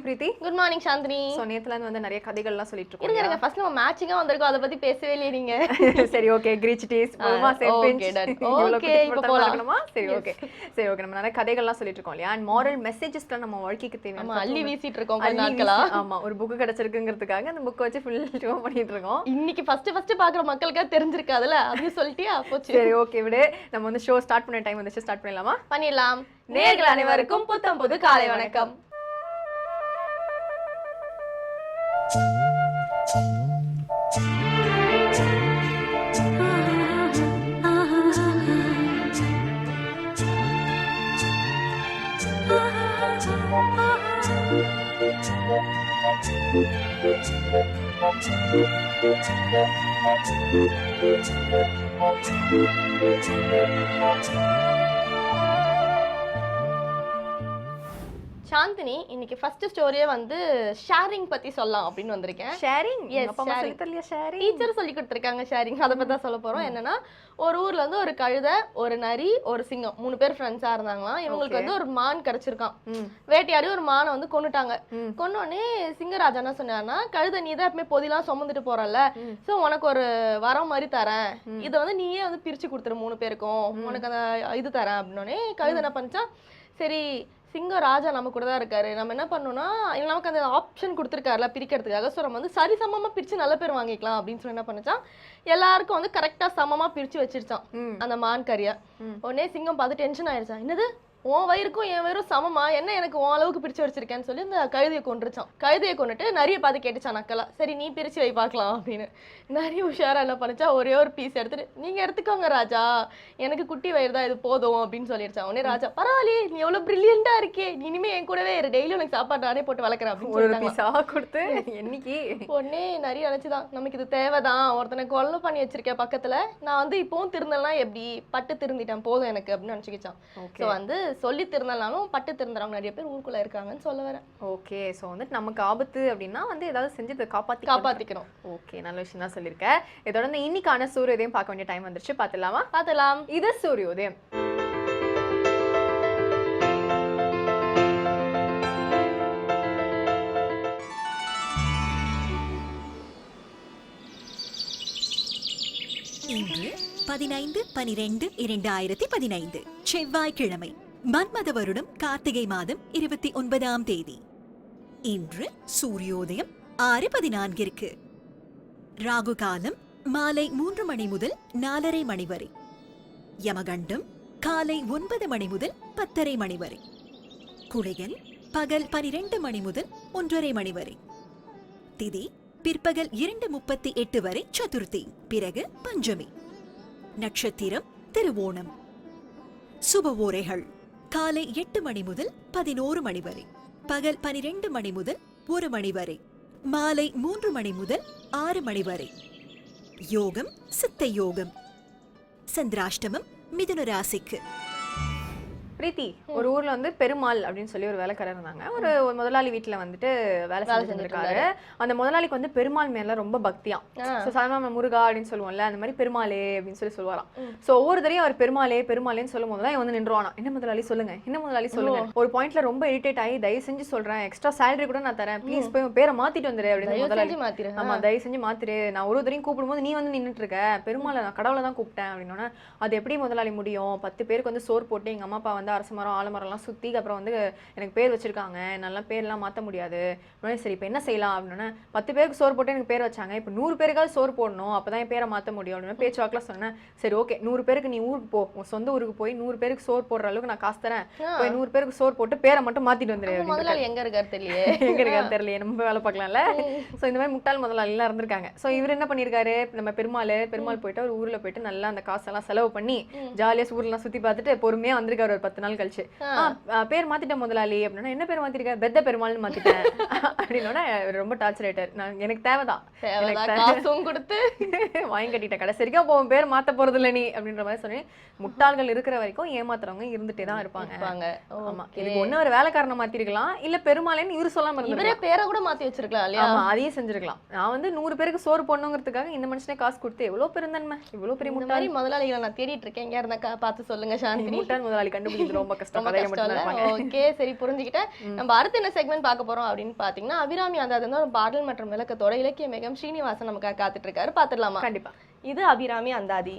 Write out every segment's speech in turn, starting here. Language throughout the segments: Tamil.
பிரீத்தி. Good morning Chandini. சோ நேத்துல இருந்து வந்து நிறைய கதைகள்லாம் சொல்லிட்டு இருக்கோம். இருங்க ஃபர்ஸ்ட் நம்ம மேட்சிங்கா வந்திருக்கோம், அத பத்தி பேசவே இல்லையே நீங்க. சரி ஓகே, கிரீச்சிட்டிஸ் போமா சேம் பெஞ்ச். ஓகே இப்போ போலாமா? சரி ஓகே நம்ம நிறைய கதைகள்லாம் சொல்லிட்டு இருக்கோம் இல்லையா? அண்ட் மாரல் மெசேजेसலாம் நம்ம வாழ்க்கைக்கு தேவையான நம்ம அள்ளி வீசிட்டு இருக்கோம் கொஞ்ச நாட்களா. ஆமா, ஒரு புக் கிடைச்சிருக்குங்கிறதுக்காக அந்த புக் வச்சு ஃபுல் ஷோ பண்ணிட்டு இருக்கோம். இன்னைக்கு ஃபர்ஸ்ட் பாக்குற மக்களுக்கு தெரிஞ்சிருக்காதுல, அது சொல்லிட்டியா போச்சு. சரி ஓகே விடு, நம்ம வந்து ஷோ ஸ்டார்ட் பண்ண டைம் வந்துச்சு, ஸ்டார்ட் பண்ணலாமா? பண்ணிடலாம். நேயர்கள் அனைவருக்கும் புத்தம் புது காலை வணக்கம். சாந்தினி, இன்னைக்கு ஃபர்ஸ்ட் ஸ்டோரியே வந்து ஷேரிங் பத்தி சொல்லலாம் அப்படின்னு வந்திருக்கேன். ஷேரிங்? S, sharing. டீச்சர் சொல்லி கொடுத்திருக்காங்க ஷேரிங். அத பத்தி தான் சொல்ல போறோம். என்னன்னா, ஒரு ஊர்ல வந்து ஒரு கழுதை, ஒரு நரி, ஒரு சிங்கம் 3 பேர் ஃப்ரெண்ட்ஸா இருந்தாங்களாம். இவங்களுக்கு வந்து ஒரு மான் கிடைச்சிருக்கான். வேட்டையாடி ஒரு மானை வந்து கொன்னுட்டாங்க. கொன்னோடனே சிங்கராஜா என்ன சொன்னாருன்னா, கழுதை நீ தான் எப்பவுமே பொதிலாம் சுமந்துட்டு போறல, சோ உனக்கு ஒரு வரம் மாதிரி தரேன், இதை வந்து நீயே வந்து பிரிச்சு கொடுத்துரு 3 பேருக்கும், உனக்கு அந்த இது தரேன் அப்படின்னோடனே கழுதை என்ன பண்ணிச்சா, சரி சிங்கம் ராஜா நம்ம கூட தான் இருக்காரு, நம்ம என்ன பண்ணோம்னா நமக்கு அந்த ஆப்ஷன் கொடுத்துருக்காருல பிரிக்கிறதுக்காக, ஸோ நம்ம வந்து சரி சமமா பிரிச்சு நல்ல பேர் வாங்கிக்கலாம் அப்படின்னு சொல்லி என்ன பண்ணுச்சான், எல்லாருக்கும் வந்து கரெக்டா சமமா பிரிச்சு வச்சிருச்சான் அந்த மான் கறியா. உடனே சிங்கம் பார்த்து டென்ஷன் ஆயிடுச்சான், என்னது உன் வயிறுக்கும் என் வயிறும் சமமா, என்ன எனக்கு உன் அளவுக்கு பிரிச்சு வச்சிருக்கேன்னு சொல்லி இந்த கழுதையை கொண்டுருச்சான். கழுதையை கொண்டுட்டு நிறைய பார்த்து கேட்டுச்சான் நக்கலா, சரி நீ பிரிச்சு வை பார்க்கலாம் அப்படின்னு. நிறைய உஷாரா என்ன பண்ணிச்சா, ஒரே ஒரு பீஸ் எடுத்துட்டு நீங்க எடுத்துக்கோங்க ராஜா, எனக்கு குட்டி வயிறு தான் இது போதும் அப்படின்னு சொல்லிடுச்சான். உடனே ராஜா, பரவாயில்லையே நீ எவ்வளவு பிரில்லியண்டா இருக்கே, நீ இனிமே என் கூடவே டெய்லி உனக்கு சாப்பாடு நானே போட்டு வளர்க்குறேன் அப்படின்னு என்னைக்கு. உடனே நிறைய நினைச்சுதான், நமக்கு இது தேவைதான், ஒருத்தனை கொல்ல பண்ணி வச்சிருக்கேன் பக்கத்துல, நான் வந்து இப்பவும் திருந்தலாம் எப்படி, பட்டு திருந்திட்டேன் போதும் எனக்கு அப்படின்னு நினைச்சுக்கிச்சான். ஸோ வந்து சொல்லி திருந்தாலும் பட்டு திருந்துறவங்க நிறைய பேர் ஊருக்குள்ள இருக்காங்கன்னு சொல்ல வரேன். ஓகே, ஸோ வந்து நமக்கு ஆபத்து அப்படின்னா வந்து ஏதாவது செஞ்சு காப்பாத்திக்கிறோம். ஓகே, நல்ல விஷயம் தான் சொல்லியிருக்கேன். இதோட இன்னைக்கான சூரியோதயம் பார்க்க வேண்டிய டைம் வந்துருச்சு, பார்த்துலாம். இது சூரியோதயம். இன்று 15/12/2015 செவ்வாய்க்கிழமை, மன்மத வருடம் கார்த்திகை மாதம் 29ஆம் தேதி. இன்று சூரியோதயம் 6:14. ராகு காலம் மாலை 3 மணி முதல் 4:30 மணி வரை. யமகண்டம் காலை 9 மணி முதல் 10:30 மணி வரை. குளிகன் பகல் 12 மணி முதல் 1:30 மணி வரை. திதி பிற்பகல் 2:38 வரை சதுர்த்தி, பிறகு பஞ்சமி. நட்சத்திரம் திருவோணம். சுப ஓரைகள் காலை 8 மணி முதல் 11 மணி வரை, பகல் 12 மணி முதல் 1 மணி வரை, மாலை 3 மணி முதல் 6 மணி வரை. யோகம் சித்த யோகம். சந்திராஷ்டமம் மிதுன ராசிக்கு. பிரீத்தி, ஒரு ஊர்ல வந்து பெருமாள் அப்படின்னு சொல்லி ஒரு வேலைக்காரர் இருந்தாங்க. ஒரு முதலாளி வீட்டுல வந்துட்டு வேலை செஞ்சிருக்காரு. அந்த முதலாளிக்கு வந்து பெருமாள் மேல ரொம்ப பக்தியா. சாதாரண முருகா அப்படின்னு சொல்லுவோம்ல, அந்த மாதிரி பெருமாளே அப்படின்னு சொல்லி சொல்லுவாராம். சோ ஒவ்வொரு தரையும் அவர் பெருமாளேன்னு சொல்லும் போதுதான் வந்து நின்றுவானா, என்ன முதலாளி சொல்லுங்க. ஒரு பாயிண்ட்ல ரொம்ப இரிட்டேட் ஆகி, தயவு செஞ்சு சொல்றேன், எக்ஸ்ட்ரா சேலரி கூட நான் தரேன், ப்ளீஸ் போய் பேரை மாத்திட்டு வந்துரு அப்படின்னு முதலாளி. ஆமா, தயவு செஞ்சு மாத்திரு, நான் ஒரு தரையும் கூப்பிடும்போது நீ வந்து நின்றுட்டு இருக்க, பெருமாளை நான் கடவுளை தான் கூப்பிட்டேன் அப்படின்னா, அது எப்படி முதலாளி முடியும், 10 பேருக்கு வந்து சோறு போட்டு எங்க அம்மா அப்பா வந்து அரச மரம் ஆலமரம்லாம் சுத்தி அப்புறம் வந்து எனக்கு பேர் வச்சிருக்காங்க, நல்லா பேர்லாம் மாற்ற முடியாது. சரி இப்போ என்ன செய்யலாம் அப்படின்னா, 10 பேருக்கு சோறு போட்டு எனக்கு பேர் வச்சாங்க, இப்போ 100 பேருக்காவது சோறு போடணும், அப்பதான் என் பேரை மாற்ற முடியும் அப்படின்னு பேச்சுவாக்கில் சொன்னேன். சரி ஓகே, 100 பேருக்கு நீ ஊருக்கு போ, உன் சொந்த ஊருக்கு போய் 100 பேருக்கு சோறு போடுற அளவுக்கு நான் காசு தரேன், போய் 100 பேருக்கு சோறு போட்டு பேரை மட்டும் மாத்திட்டு வந்துரு. எங்க இருக்காரு தெரியலையே, நம்ம வேலை பார்க்கலாம்ல. ஸோ இந்த மாதிரி முட்டாள் முதலாளி எல்லாம் இருந்திருக்காங்க. ஸோ இவர் என்ன பண்ணிருக்காரு, நம்ம பெருமாள் போயிட்டு ஒரு ஊர்ல போயிட்டு நல்லா அந்த காசெல்லாம் செலவு பண்ணி ஜாலியா ஊர்லாம் சுத்தி பார்த்துட்டு பொறுமையா வந்திருக்காரு. ஒரு 10 நாள் கழிச்சு, பேர் மாத்திட்டேன் முதலாளி அப்படின்னா, என்ன பேர் மாத்திருக்க, பெத்த பெருமாள்னு மாத்திட்டேன் அப்படின்னா ரொம்ப டார்ச்சர் ஆயிட்டார். நான் எனக்கு தேவைதான் கொடுத்து வாங்கி கட்டிட்டேன், கடைசிக்கா போவோம் பேர் மாத்த போறது இல்லை நீ அப்படின்ற மாதிரி சொன்னேன். முட்டாள்கள் இருக்கிற வரைக்கும் ஏமாத்துறவங்க இருந்துட்டே தான் இருப்பாங்க. ஆமா, இதுக்கு ஒண்ணு ஒரு வேலைக்காரனை மாத்திருக்கலாம், இல்ல பெருமாளேன்னு இவரு சொல்லாம இவரே பேரை கூட மாத்தி வச்சிருக்கலாம் இல்லையா? ஆமா, அதையும் செஞ்சிருக்கலாம். நான் வந்து 100 பேருக்கு சோறு போடணுங்கிறதுக்காக இந்த மனுஷனே காசு கொடுத்து எவ்வளவு பெருந்தன்மை, இவ்வளவு பெரிய முட்டாளி முதலாளிகளை நான் தேடிட்டு இருக்கேன், எங்க இருந்தா பார்த்து சொல்லுங்க சாந்தி. முட்டாள் முதலாளி கண்டுபிடிக்க இது ரொம்ப கஷ்டம். கதையில மட்டும் தான் இருப்பாங்க. ஓகே, சரி புரிஞ்சுக்கிட்டேன். நம்ம அடுத்து என்ன செக்மெண்ட் பார்க்க போறோம் அப்படின்னு பாத்தீங்கன்னா, அபிராமி அந்தாதி ஒரு பாடல் மற்றும் விளக்கத்தோட இலக்கிய மேகம் ஸ்ரீனிவாசன் நமக்காக காத்துட்டு இருக்காரு. பாத்துடலாமா? கண்டிப்பா. இது அபிராமி அந்தாதி.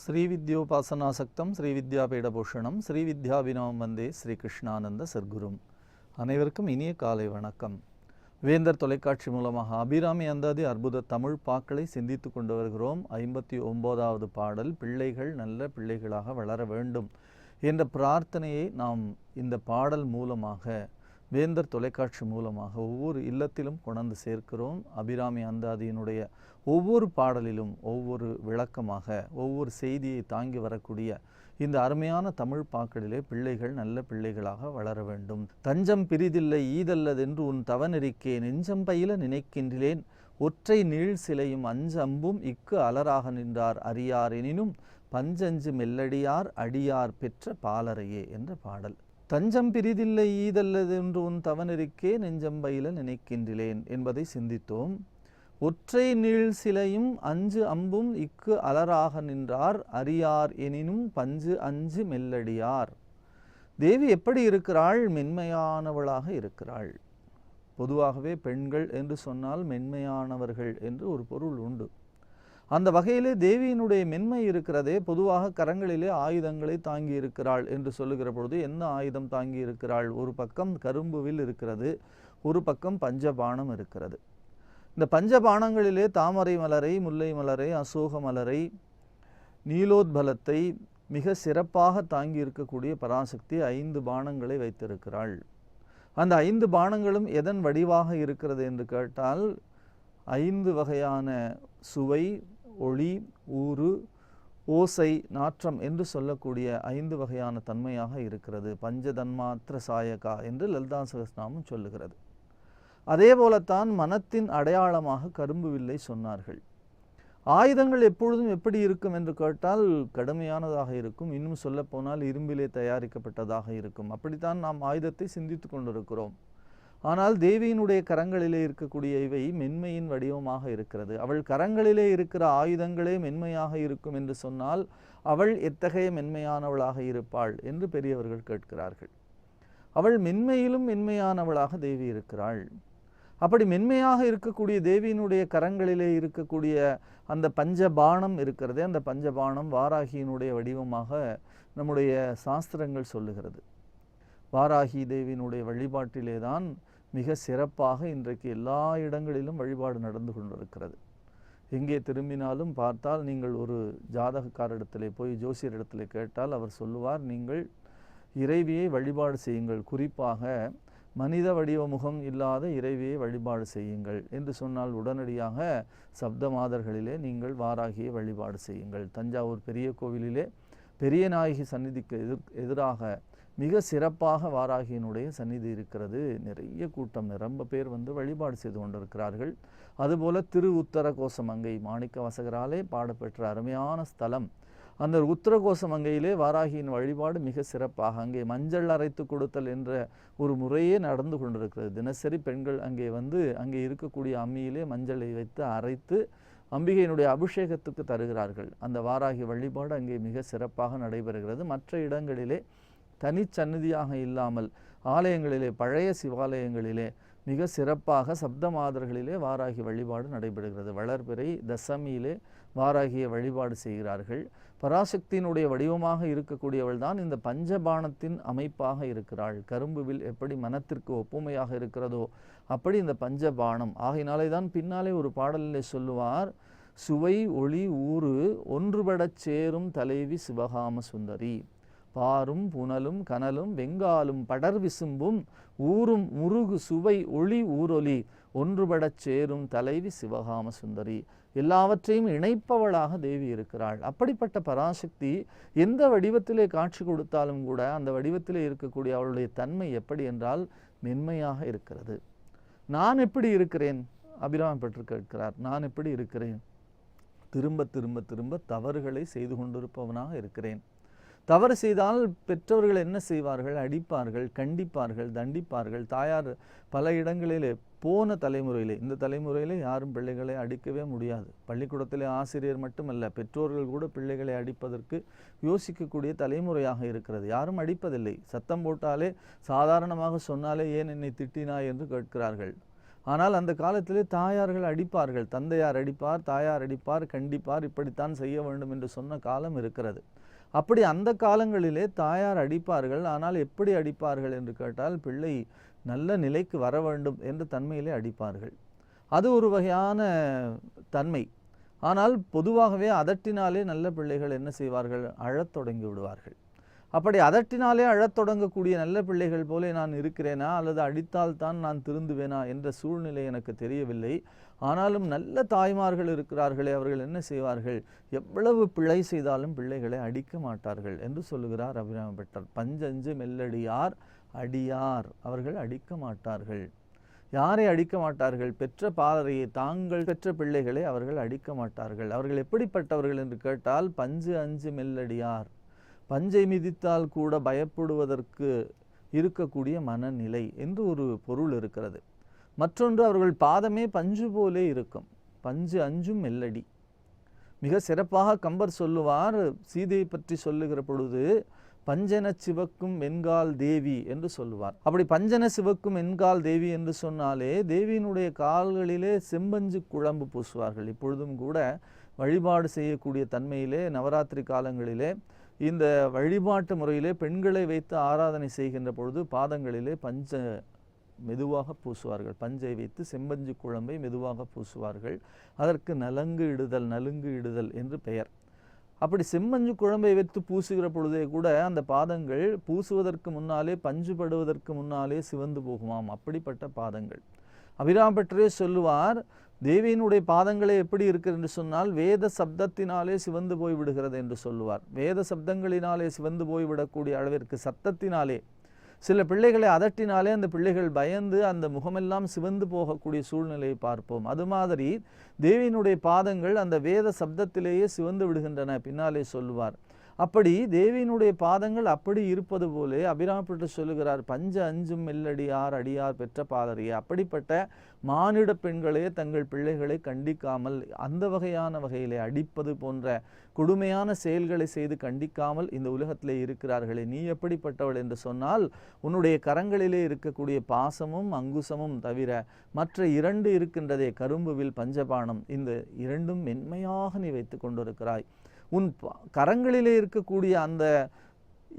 ஸ்ரீவித்யோபாசனாசக்தம் ஸ்ரீவித்யாபீடபூஷணம் ஸ்ரீவித்யாபினவம் வந்தே ஸ்ரீகிருஷ்ணானந்த சர்க்குரும். அனைவருக்கும் இனிய காலை வணக்கம். வேந்தர் தொலைக்காட்சி மூலமாக அபிராமி அந்தாதி அற்புத தமிழ் பாக்களை சிந்தித்து கொண்டு வருகிறோம். 59வது பாடல், பிள்ளைகள் நல்ல பிள்ளைகளாக வளர வேண்டும் என்ற பிரார்த்தனையை நாம் இந்த பாடல் மூலமாக, வேந்தர் தொலைக்காட்சி மூலமாக ஒவ்வொரு இல்லத்திலும் கொண்டு சேர்க்கிறோம். அபிராமி அந்தாதியினுடைய ஒவ்வொரு பாடலிலும் ஒவ்வொரு விளக்கமாக, ஒவ்வொரு செய்தியை தாங்கி வரக்கூடிய இந்த அருமையான தமிழ் பாக்களிலே பிள்ளைகள் நல்ல பிள்ளைகளாக வளர வேண்டும். தஞ்சம் பிரிதில்லை ஈதல்லதென்று உன் தவநெறிக்கே நெஞ்சம் பயில நினைக்கின்றேன் ஒற்றை நீள் சிலையும் அம்பும் இக்கு அலராக நின்றார் அறியார் எனினும் பஞ்சஞ்சு மெல்லடியார் அடியார் பெற்ற பாலரையே என்ற பாடல். தஞ்சம் பிரிதில்லை ஈதல்லதென்று உன் தவநெறிக்கே நெஞ்சம் பயில நினைக்கின்றேன் என்பதை சிந்தித்தோம். ஒற்றை நீள் சிலையும் அம்பும் இக்கு அலராக நின்றார் அறியார் எனினும் பஞ்சு மெல்லடியார். தேவி எப்படி இருக்கிறாள்? மென்மையானவளாக இருக்கிறாள். பொதுவாகவே பெண்கள் என்று சொன்னால் மென்மையானவர்கள் என்று ஒரு பொருள் உண்டு. அந்த வகையிலே தேவியினுடைய மென்மை இருக்கிறதே. பொதுவாக கரங்களிலே ஆயுதங்களை தாங்கி இருக்கிறாள் என்று சொல்லுகிற பொழுது என்ன ஆயுதம் தாங்கி இருக்கிறாள்? ஒரு பக்கம் கரும்புவில் இருக்கிறது, ஒரு பக்கம் பஞ்சபாணம் இருக்கிறது. இந்த பஞ்சபாணங்களிலே தாமரை மலரை, முல்லை மலரை, அசோக மலரை, நீலோத்பலத்தை மிக சிறப்பாக தாங்கி இருக்கக்கூடிய பராசக்தி 5 பாணங்களை வைத்திருக்கிறாள். அந்த 5 பாணங்களும் எதன் வடிவாக இருக்கிறது என்று கேட்டால் 5 வகையான சுவை, ஒளி, ஊறு, ஓசை, நாற்றம் என்று சொல்லக்கூடிய 5 வகையான தன்மையாக இருக்கிறது. பஞ்சதன்மாத்திர சாயகா என்று லலிதா சகஸ்ரநாமம் சொல்லுகிறது. அதே போலத்தான் மனத்தின் அடையாளமாக கரும்பு வில்லை சொன்னார்கள். ஆயுதங்கள் எப்பொழுதும் எப்படி இருக்கும் என்று கேட்டால் கடுமையானதாக இருக்கும். இன்னும் சொல்லப்போனால் இரும்பிலே தயாரிக்கப்பட்டதாக இருக்கும். அப்படித்தான் நாம் ஆயுதத்தை சிந்தித்து கொண்டிருக்கிறோம். ஆனால் தேவியினுடைய கரங்களிலே இருக்கக்கூடிய இவை மென்மையின் வடிவமாக இருக்கிறது. அவள் கரங்களிலே இருக்கிற ஆயுதங்களே மென்மையாக இருக்கும் என்று சொன்னால் அவள் எத்தகைய மென்மையானவளாக இருப்பாள் என்று பெரியவர்கள் கேட்கிறார்கள். அவள் மென்மையிலும் மென்மையானவளாக தேவி இருக்கிறாள். அப்படி மென்மையாக இருக்கக்கூடிய தேவியினுடைய கரங்களிலே இருக்கக்கூடிய அந்த பஞ்சபாணம் இருக்கிறதே, அந்த பஞ்சபாணம் வாராகியினுடைய வடிவமாக நம்முடைய சாஸ்திரங்கள் சொல்லுகிறது. வாராகி தேவியினுடைய வழிபாட்டிலே தான் மிக சிறப்பாக இன்றைக்கு எல்லா இடங்களிலும் வழிபாடு நடந்து கொண்டிருக்கிறது. எங்கே திரும்பினாலும் பார்த்தால் நீங்கள் ஒரு ஜாதகக்காரிடத்திலே போய் ஜோசியரிடத்திலே கேட்டால் அவர் சொல்லுவார், நீங்கள் இறைவியை வழிபாடு செய்யுங்கள், குறிப்பாக மனித வடிவ முகம் இல்லாத இறைவியை வழிபாடு செய்யுங்கள் என்று சொன்னால் உடனடியாக சப்தமாதர்களிலே நீங்கள் வாராகியை வழிபாடு செய்யுங்கள். தஞ்சாவூர் பெரிய கோவிலிலே பெரிய நாயகி சந்நிதிக்கு எதிராக மிக சிறப்பாக வாராகியினுடைய சந்நிதி இருக்கிறது. நிறைய கூட்டம், நிரம்ப பேர் வந்து வழிபாடு செய்து கொண்டிருக்கிறார்கள். அதுபோல திரு உத்தர கோசமங்கை மாணிக்க வாசகராலே பாடப்பெற்ற அருமையான ஸ்தலம். அந்த உத்தரகோசமங்கையிலே வாராகியின் வழிபாடு மிக சிறப்பாக, அங்கே மஞ்சள் அரைத்து கொடுத்தல் என்ற ஒரு முறையே நடந்து கொண்டிருக்கிறது. தினசரி பெண்கள் அங்கே வந்து அங்கே இருக்கக்கூடிய அம்மியிலே மஞ்சளை வைத்து அரைத்து அம்பிகையினுடைய அபிஷேகத்துக்கு தருகிறார்கள். அந்த வாராகி வழிபாடு அங்கே மிக சிறப்பாக நடைபெறுகிறது. மற்ற இடங்களிலே தனிச்சந்நிதியாக இல்லாமல் ஆலயங்களிலே, பழைய சிவாலயங்களிலே மிக சிறப்பாக சப்தமாதர்களிலே வாராகி வழிபாடு நடைபெறுகிறது. வளர்பிறை தசமியிலே வாராகியை வழிபாடு செய்கிறார்கள். பராசக்தியினுடைய வடிவமாக இருக்கக்கூடியவள் தான் இந்த பஞ்சபாணத்தின் அமைப்பாக இருக்கிறாள். கரும்புவில் எப்படி மனத்திற்கு ஒப்புமையாக இருக்கிறதோ அப்படி இந்த பஞ்சபாணம். ஆகையினாலே தான் பின்னாலே ஒரு பாடலிலே சொல்லுவார், சுவை ஒளி ஊறு ஒன்றுபடச் சேரும் தலைவி சிவகாம சுந்தரி. பாரும் புனலும் கனலும் வெங்காலும் படர் விசும்பும் ஊரும் முருகு சுவை ஒளி ஊரொலி ஒன்றுபடச் சேரும் தலைவி சிவகாம சுந்தரி. எல்லாவற்றையும் இணைப்பவளாக தேவி இருக்கிறாள். அப்படிப்பட்ட பராசக்தி எந்த வடிவத்திலே காட்சி கொடுத்தாலும் கூட அந்த வடிவத்திலே இருக்கக்கூடிய அவளுடைய தன்மை எப்படி என்றால் மென்மையாக இருக்கிறது. நான் எப்படி இருக்கிறேன்? அபிராமி பற்றி கேட்கிறார். நான் எப்படி இருக்கிறேன்? திரும்ப திரும்ப திரும்ப தவறுகளை செய்து கொண்டிருப்பவனாக இருக்கிறேன். தவறு செய்தால் பெற்றவர்கள் என்ன செய்வார்கள்? அடிப்பார்கள், கண்டிப்பார்கள், தண்டிப்பார்கள். தாயார் பல இடங்களிலே போன தலைமுறையிலே, இந்த தலைமுறையிலே யாரும் பிள்ளைகளை அடிக்கவே முடியாது. பள்ளிக்கூடத்திலே ஆசிரியர் மட்டுமல்ல, பெற்றோர்கள் கூட பிள்ளைகளை அடிப்பதற்கு யோசிக்கக்கூடிய தலைமுறையாக இருக்கிறது. யாரும் அடிப்பதில்லை. சத்தம் போட்டாலே, சாதாரணமாக சொன்னாலே ஏன் என்னை திட்டினாய் என்று கேட்கிறார்கள். ஆனால் அந்த காலத்திலே தாயார்கள் அடிப்பார்கள். தந்தையார் அடிப்பார், தாயார் அடிப்பார், கண்டிப்பார், இப்படித்தான் செய்ய வேண்டும் என்று சொன்ன காலம் இருக்கிறது. அப்படி அந்த காலங்களிலே தாயார் அடிப்பார்கள். ஆனால் எப்படி அடிப்பார்கள் என்று கேட்டால், பிள்ளை நல்ல நிலைக்கு வர வேண்டும் என்ற தன்மையிலே அடிப்பார்கள். அது ஒரு வகையான தன்மை. ஆனால் பொதுவாகவே அதட்டினாலே நல்ல பிள்ளைகள் என்ன செய்வார்கள்? அழத் தொடங்கி விடுவார்கள். அப்படி அதட்டினாலே அழத் தொடங்கக்கூடிய நல்ல பிள்ளைகள் போல நான் இருக்கிறேனா, அல்லது அடித்தால் தான் நான் திருந்துவேனா என்ற சூழ்நிலை எனக்கு தெரியவில்லை. ஆனாலும் நல்ல தாய்மார்கள் இருக்கிறார்களே, அவர்கள் என்ன செய்வார்கள்? எவ்வளவு பிழை செய்தாலும் பிள்ளைகளை அடிக்க மாட்டார்கள் என்று சொல்லுகிறார் அபிராம பட்டர். பஞ்சஞ்சு மெல்லடியார் அடியார், அவர்கள் அடிக்க மாட்டார்கள். யாரை அடிக்க மாட்டார்கள்? பெற்ற பாலரையை, தாங்கள் பெற்ற பிள்ளைகளை அவர்கள் அடிக்க மாட்டார்கள். அவர்கள் எப்படிப்பட்டவர்கள் என்று கேட்டால், பஞ்சு அஞ்சு மெல்லடியார், பஞ்சை மிதித்தால் கூட பயப்படுவதற்கு இருக்கக்கூடிய மனநிலை என்று ஒரு பொருள் இருக்கிறது. மற்றொன்று, அவர்கள் பாதமே பஞ்சு போலே இருக்கும். பஞ்சு அஞ்சும் மெல்லடி. மிக சிறப்பாக கம்பர் சொல்லுவார், சீதையை பற்றி சொல்லுகிற பொழுது, பஞ்சன சிவக்கும் வெண்கால் தேவி என்று சொல்லுவார். அப்படி பஞ்சன சிவக்கும் வெண்கால் தேவி என்று சொன்னாலே, தேவியினுடைய கால்களிலே செம்பஞ்சு குழம்பு பூசுவார்கள். இப்பொழுதும் கூட வழிபாடு செய்யக்கூடிய தன்மையிலே நவராத்திரி காலங்களிலே இந்த வழிபாட்டு முறையிலே பெண்களை வைத்து ஆராதனை செய்கின்ற பொழுது பாதங்களிலே பஞ்ச மெதுவாக பூசுவார்கள். பஞ்சை வைத்து செம்பஞ்சு குழம்பை மெதுவாக பூசுவார்கள். அதற்கு நலுங்கு இடுதல் என்று பெயர். அப்படி செம்மஞ்சு குழம்பை வைத்து பூசுகிற பொழுதே கூட அந்த பாதங்கள் பூசுவதற்கு முன்னாலே, பஞ்சுபடுவதற்கு முன்னாலே சிவந்து போகுமாம். அப்படிப்பட்ட பாதங்கள். அபிராம பட்டரே சொல்லுவார், தேவியினுடைய பாதங்களே எப்படி இருக்கிறது என்று சொன்னால், வேத சப்தத்தினாலே சிவந்து போய் விடுகிறது என்று சொல்லுவார். வேத சப்தங்களினாலே சிவந்து போய்விடக்கூடிய அளவிற்கு, சத்தத்தினாலே சில பிள்ளைகளை அதட்டினாலே அந்த பிள்ளைகள் பயந்து அந்த முகமெல்லாம் சிவந்து போகக்கூடிய சூழ்நிலையை பார்ப்போம். அது மாதிரி தேவியினுடைய பாதங்கள் அந்த வேத சப்தத்திலேயே சிவந்து விடுகின்றன பின்னாலே சொல்லுவார். அப்படி தேவியினுடைய பாதங்கள் அப்படி இருப்பது போலே அபிராமப்பட்டு சொல்லுகிறார், பஞ்ச அஞ்சும் மெல்லடியார் அடியார் பெற்ற பாதறிய. அப்படிப்பட்ட மானிட பெண்களே தங்கள் பிள்ளைகளை கண்டிக்காமல், அந்த வகையிலே அடிப்பது போன்ற கொடுமையான செயல்களை செய்து கண்டிக்காமல் இந்த உலகத்திலே இருக்கிறார்களே, நீ எப்படிப்பட்டவள் என்று சொன்னால், உன்னுடைய கரங்களிலே இருக்கக்கூடிய பாசமும் அங்குசமும் தவிர மற்ற இரண்டு இருக்கின்றதே, கரும்புவில் பஞ்சபாணம், இந்த இரண்டும் மென்மையாக நீ வைத்து கொண்டிருக்கிறாய். உன் கரங்களிலே இருக்கக்கூடிய அந்த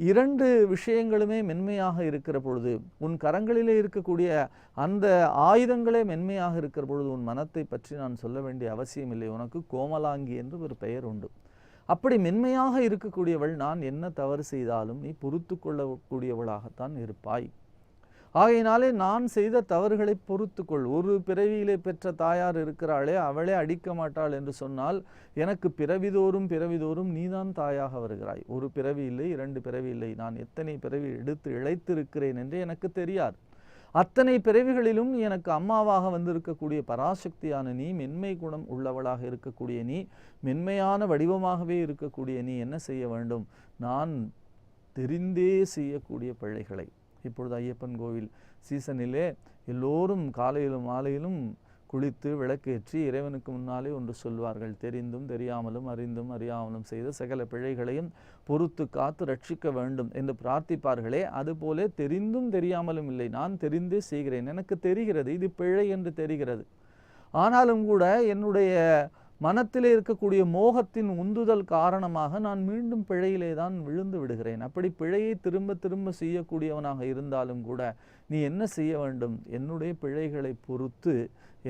இரண்டு விஷயங்களுமே மென்மையாக இருக்கிற பொழுது, உன் கரங்களிலே இருக்கக்கூடிய அந்த ஆயுதங்களே மென்மையாக இருக்கிற பொழுது, உன் மனத்தை பற்றி நான் சொல்ல வேண்டிய அவசியம் இல்லை. உனக்கு கோமலாங்கி என்று ஒரு பெயர் உண்டு. அப்படி மென்மையாக இருக்கக்கூடியவள், நான் என்ன தவறு செய்தாலும் நீ பொறுத்து கொள்ளக்கூடியவளாகத்தான் இருப்பாய். ஆகையினாலே நான் செய்த தவறுகளை பொறுத்துக்கொள். ஒரு பிறவியிலே பெற்ற தாயார் இருக்கிறாளே, அவளே அடிக்க மாட்டாள் என்று சொன்னால், எனக்கு பிறவிதோறும் நீதான் தாயாக வருகிறாய். ஒரு பிறவி இல்லை, இரண்டு பிறவி இல்லை, நான் எத்தனை பிறவி எடுத்து இழைத்திருக்கிறேன் என்று எனக்கு தெரியாது. அத்தனை பிறவிகளிலும் எனக்கு அம்மாவாக வந்திருக்கக்கூடிய பராசக்தியான நீ, மென்மை குணம் உள்ளவளாக இருக்கக்கூடிய நீ, மென்மையான வடிவமாகவே இருக்கக்கூடிய நீ என்ன செய்ய வேண்டும்? நான் தெரிந்தே செய்யக்கூடிய பிழைகளை. இப்பொழுது ஐயப்பன் கோவில் சீசனிலே எல்லோரும் காலையிலும் மாலையிலும் குளித்து விளக்கேற்றி இறைவனுக்கு முன்னாலே ஒன்று சொல்வார்கள், தெரிந்தும் தெரியாமலும் அறிந்தும் அறியாமலும் செய்த சகல பிழைகளையும் பொறுத்து காத்து ரட்சிக்க வேண்டும் என்று பிரார்த்திப்பார்களே, அதுபோல தெரிந்தும் தெரியாமலும் இல்லை, நான் தெரிந்தே செய்கிறேன். எனக்கு தெரிகிறது இது பிழை என்று தெரிகிறது. ஆனாலும் கூட என்னுடைய மனத்திலே இருக்கக்கூடிய மோகத்தின் உந்துதல் காரணமாக நான் மீண்டும் பிழையிலே தான் விழுந்து விடுகிறேன். அப்படி பிழையை திரும்ப திரும்ப செய்யக்கூடியவனாக இருந்தாலும் கூட நீ என்ன செய்ய வேண்டும்? என்னுடைய பிழைகளை பொறுத்து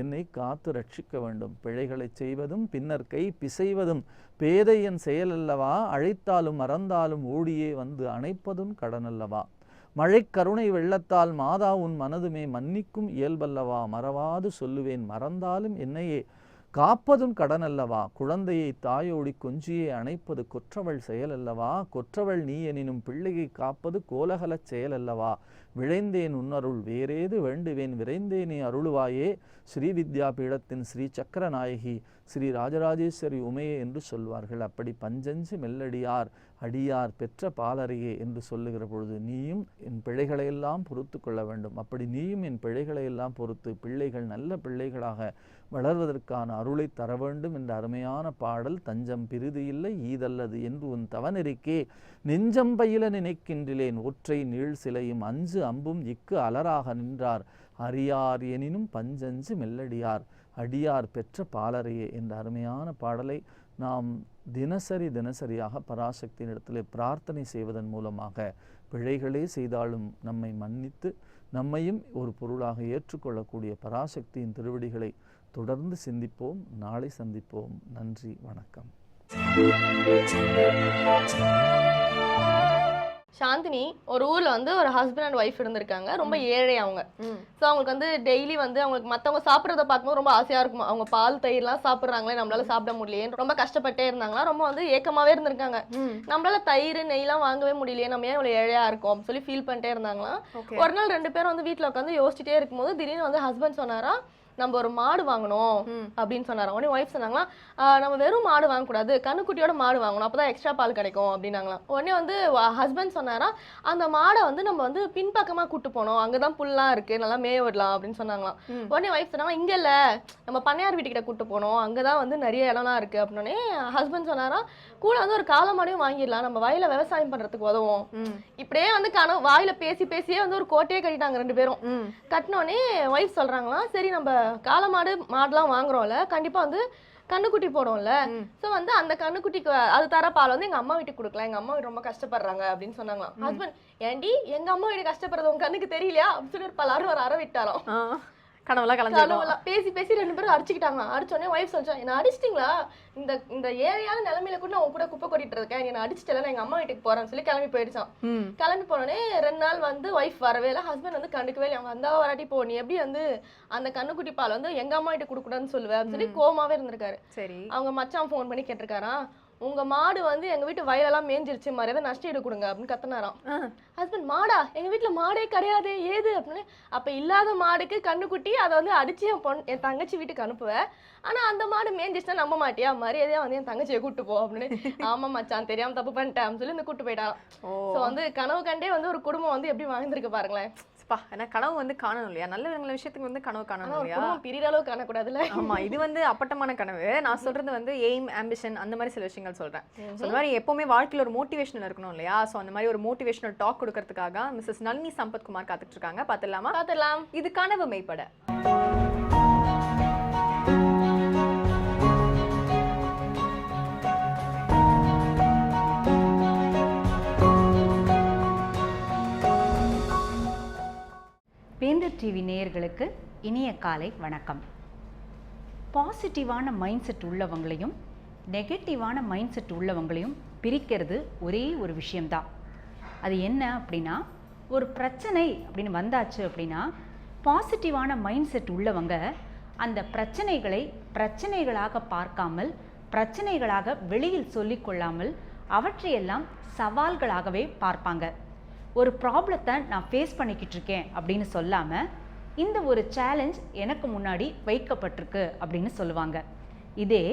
என்னை காத்து ரட்சிக்க வேண்டும். பிழைகளை செய்வதும் பின்னர் கை பிசைவதும் பேதையன் செயலல்லவா, அழைத்தாலும் மறந்தாலும் ஓடியே வந்து அணைப்பதும் கடனல்லவா, மழை கருணை வெள்ளத்தால் மாதா உன் மனதுமே மன்னிக்கும் இயல்பல்லவா, மறவாது சொல்லுவேன் மறந்தாலும் என்னையே காப்பதும் கடனல்லவா, குழந்தையை தாயோடி கொஞ்சியே அணைப்பது கொற்றவள் செயலல்லவா, கொற்றவள் நீ எனினும் பிள்ளையை காப்பது கோலகலச் செயலல்லவா, விழைந்தேன் உன்னருள் வேறேது வேண்டுவேன் விரைந்தேனே அருளுவாயே ஸ்ரீ வித்யா பீடத்தின் ஸ்ரீ சக்கரநாயகி ஸ்ரீ ராஜராஜேஸ்வரி உமையே என்று சொல்வார்கள். அப்படி பஞ்சஞ்சு மெல்லடியார் அடியார் பெற்ற பாலரையே என்று சொல்லுகிற பொழுது நீயும் என் பிழைகளையெல்லாம் பொறுத்து கொள்ள வேண்டும். அப்படி நீயும் என் பிழைகளையெல்லாம் பொறுத்து பிள்ளைகள் நல்ல பிள்ளைகளாக வளர்வதற்கான அருளை தர வேண்டும் என்ற அருமையான பாடல். தஞ்சம் பிரிது இல்லை ஈதல்லது என்று உன் தவநெறிக்கே நெஞ்சம் பயில நினைக்கின்றேன் ஒற்றை நீள் சிலையும் அஞ்சு அம்பும் இக்கு அலராக நின்றார் அறியார் எனினும் பஞ்சஞ்சு மெல்லடியார் அடியார் பெற்ற பாலரையே என்ற அருமையான பாடலை நாம் தினசரியாக பராசக்தியின் இடத்திலே பிரார்த்தனை செய்வதன் மூலமாக பிழைகளே செய்தாலும் நம்மை மன்னித்து நம்மையும் ஒரு பொருளாக ஏற்றுக்கொள்ளக்கூடிய பராசக்தியின் திருவடிகளை தொடர்ந்து சிந்திப்போம். நாளை சந்திப்போம். நன்றி, வணக்கம். சாந்தினி ஒரு ஊர்ல வந்து ஒரு ஹஸ்பண்ட் அண்ட் ஒய்ஃப் இருந்திருக்காங்க. ரொம்ப ஏழை அவங்க. ஸோ அவங்களுக்கு வந்து டெய்லி வந்து அவங்களுக்கு மற்றவங்க சாப்பிட்றத பார்க்கும்போது ரொம்ப ஆசையா இருக்கும். அவங்க பால் தயிர்லாம் சாப்பிட்றாங்களே, நம்மளால சாப்பிட முடியலையே, ரொம்ப கஷ்டப்பட்டே இருந்தாங்களா. ரொம்ப வந்து ஏக்கமாவே இருந்திருக்காங்க. நம்மளால தயிர் நெய்லாம் வாங்கவே முடியலையே, நம்ம ஏன் இவ்வளவு ஏழையா இருக்கும் அப்படின்னு சொல்லி ஃபீல் பண்ணிட்டே இருந்தாங்களாம். ஒரு நாள் 2 பேரும் வந்து வீட்டுல உட்காந்து யோசிச்சுட்டே இருக்கும்போது திடீர்னு வந்து ஹஸ்பண்ட் சொன்னாரா, நம்ம ஒரு மாடு வாங்கணும் அப்படின்னு சொன்னாரா. உடனே ஒய்ஃப் சொன்னாங்களா, நம்ம வெறும் மாடு வாங்கக்கூடாது, கண்ணுக்குட்டியோட மாடு வாங்கணும், அப்பதான் எக்ஸ்ட்ரா பால் கிடைக்கும் அப்படின்னாங்களாம். உடனே வந்து ஹஸ்பண்ட் சொன்னாரா, அந்த மாடை வந்து நம்ம வந்து பின்பக்கமா கூட்டு போனோம், அங்கதான் புல்லாம் இருக்கு, நல்லா மேய விடலாம் அப்படின்னு சொன்னாங்களாம். உடனே ஒய்ஃப் சொன்னாங்க, இங்க இல்ல, நம்ம பண்ணையார் வீட்டுக்கிட்ட கூட்டு போனோம், அங்கதான் வந்து நிறைய இடம்லாம் இருக்கு அப்படின்னே ஹஸ்பண்ட் சொன்னாரா, கூட வந்து ஒரு காளை மாடையும் வாங்கிடலாம், நம்ம வயல விவசாயம் பண்றதுக்கு உதவும். இப்படியே வந்து வாயில பேசியே வந்து ஒரு கோட்டையே கட்டிட்டாங்க 2 பேரும். கட்டினோடனே ஒய்ஃப் சொல்றாங்களா, சரி நம்ம காளை மாடுலாம் வாங்குறோம்ல, கண்டிப்பா வந்து கண்ணுக்குட்டி போடும்ல, சோ வந்து அந்த கண்ணுக்குட்டிக்கு அது தர பால் வந்து எங்க அம்மா வீட்டுக்கு கொடுக்கலாம், எங்க அம்மா வீட்டு ரொம்ப கஷ்டப்படுறாங்க அப்படின்னு சொன்னாங்களாம். ஹஸ்பண்ட், ஏண்டி எங்க அம்மா வீட்டு கஷ்டப்படுறது உங்க கண்ணுக்கு தெரியலையா அப்படின்னு சொல்லி பலாரும் ஒரு அற விட்டாராம். கனவுலாம் பேசி 2 பேரும் அடிச்சுக்கிட்டாங்க. அடிச்சோடனே ஒய்ஃப் சொல்லிச்சா, என்ன அடிச்சிட்டீங்களா, இந்த ஏழையான நிலைமையில கூட நான் கூட குப்பை கொட்டிட்டு இருக்கேன், என்ன அடிச்சுட்டல, எங்க அம்மா வீட்டுக்கு போறேன்னு சொல்லி கிளம்பி போயிடுச்சான். கிளம்பி போனோடனே 2 நாள் வந்து ஒய்ஃப் வரவே இல்லை, ஹஸ்பண்ட் வந்து கண்டுக்கவே இல்லை. அவங்க வந்தா வராட்டி போ, நீ எப்படி வந்து அந்த கண்ணுக்குட்டி பால் வந்து எங்க அம்மா வீட்டுக்கு கொடுக்கூடாதுன்னு சொல்லுவேன் அப்படின்னு சொல்லி கோமாவே இருந்திருக்காரு. சரி, அவங்க மச்சான் ஃபோன் பண்ணி கேட்டிருக்காரா, உங்க மாடு வந்து எங்க வீட்டு வயலெல்லாம் மேஞ்சிருச்சு, மரியாதை நஷ்ட ஈடு கொடுங்க அப்படின்னு கத்துனாராம். ஹஸ்பண்ட், மாடா, எங்க வீட்டுல மாடே கிடையாது, ஏது அப்படின்னு. அப்ப இல்லாத மாடுக்கு கண்ணுக்குட்டி, அதை வந்து அடிச்சு என் தங்கச்சி வீட்டுக்கு அனுப்புவேன், ஆனா அந்த மாடு மேஞ்சிச்சுன்னா நம்ப மாட்டியா, மரியாதையா வந்து என் தங்கச்சியை கூட்டு போ அப்படின்னு. ஆமா மச்சான், தெரியாம தப்பு பண்ணிட்டேன் அப்படின்னு சொல்லி இந்த கூட்டு போயிட்டாராம். சோ வந்து கனவு கண்டே வந்து ஒரு குடும்பம் வந்து எப்படி வாழ்ந்திருக்கு பாருங்களேன். ஏன்னா கனவு வந்து காணணும் இல்லையா, நல்ல விஷயத்துக்கு வந்து கனவு காணணும் இல்லையா, பிரிகிற அளவு காணக்கூடாதுல்ல. ஆமா, இது வந்து அப்பட்டமான கனவு. நான் சொல்றது வந்து எய்ம், ஆம்பிஷன், அந்த மாதிரி சில விஷயங்கள் சொல்றேன். அந்த மாதிரி எப்பவுமே வாழ்க்கையில ஒரு மோட்டிவேஷனல் இருக்கணும் இல்லையா. சோ அந்த மாதிரி ஒரு மோட்டிவேஷனல் டாக் கொடுக்கறதுக்காக மிஸ்ஸஸ் நளினி சம்பத்குமார் காத்துட்டு இருக்காங்க. பாத்துடலாம். இது கனவு மெய்ப்பட. வேந்தர் டிவி நேயர்களுக்கு இனிய காலை வணக்கம். பாசிட்டிவான மைண்ட் செட் உள்ளவங்களையும் நெகட்டிவான மைண்ட் செட் உள்ளவங்களையும் பிரிக்கிறது ஒரே ஒரு விஷயம்தான். அது என்ன அப்படின்னா, ஒரு பிரச்சனை அப்படின்னு வந்தாச்சு அப்படின்னா பாசிட்டிவான மைண்ட் செட் உள்ளவங்க அந்த பிரச்சனைகளை பிரச்சனைகளாக பார்க்காமல், பிரச்சனைகளாக வெளியில் சொல்லிக்கொள்ளாமல், அவற்றையெல்லாம் சவால்களாகவே பார்ப்பாங்க. ஒரு ப்ராப்ளத்தை நான் ஃபேஸ் பண்ணிக்கிட்டு இருக்கேன் அப்படின்னு சொல்லாமல், இந்த ஒரு சேலஞ்ச் எனக்கு முன்னாடி வைக்கப்பட்டிருக்கு அப்படின்னு சொல்லுவாங்க. இதே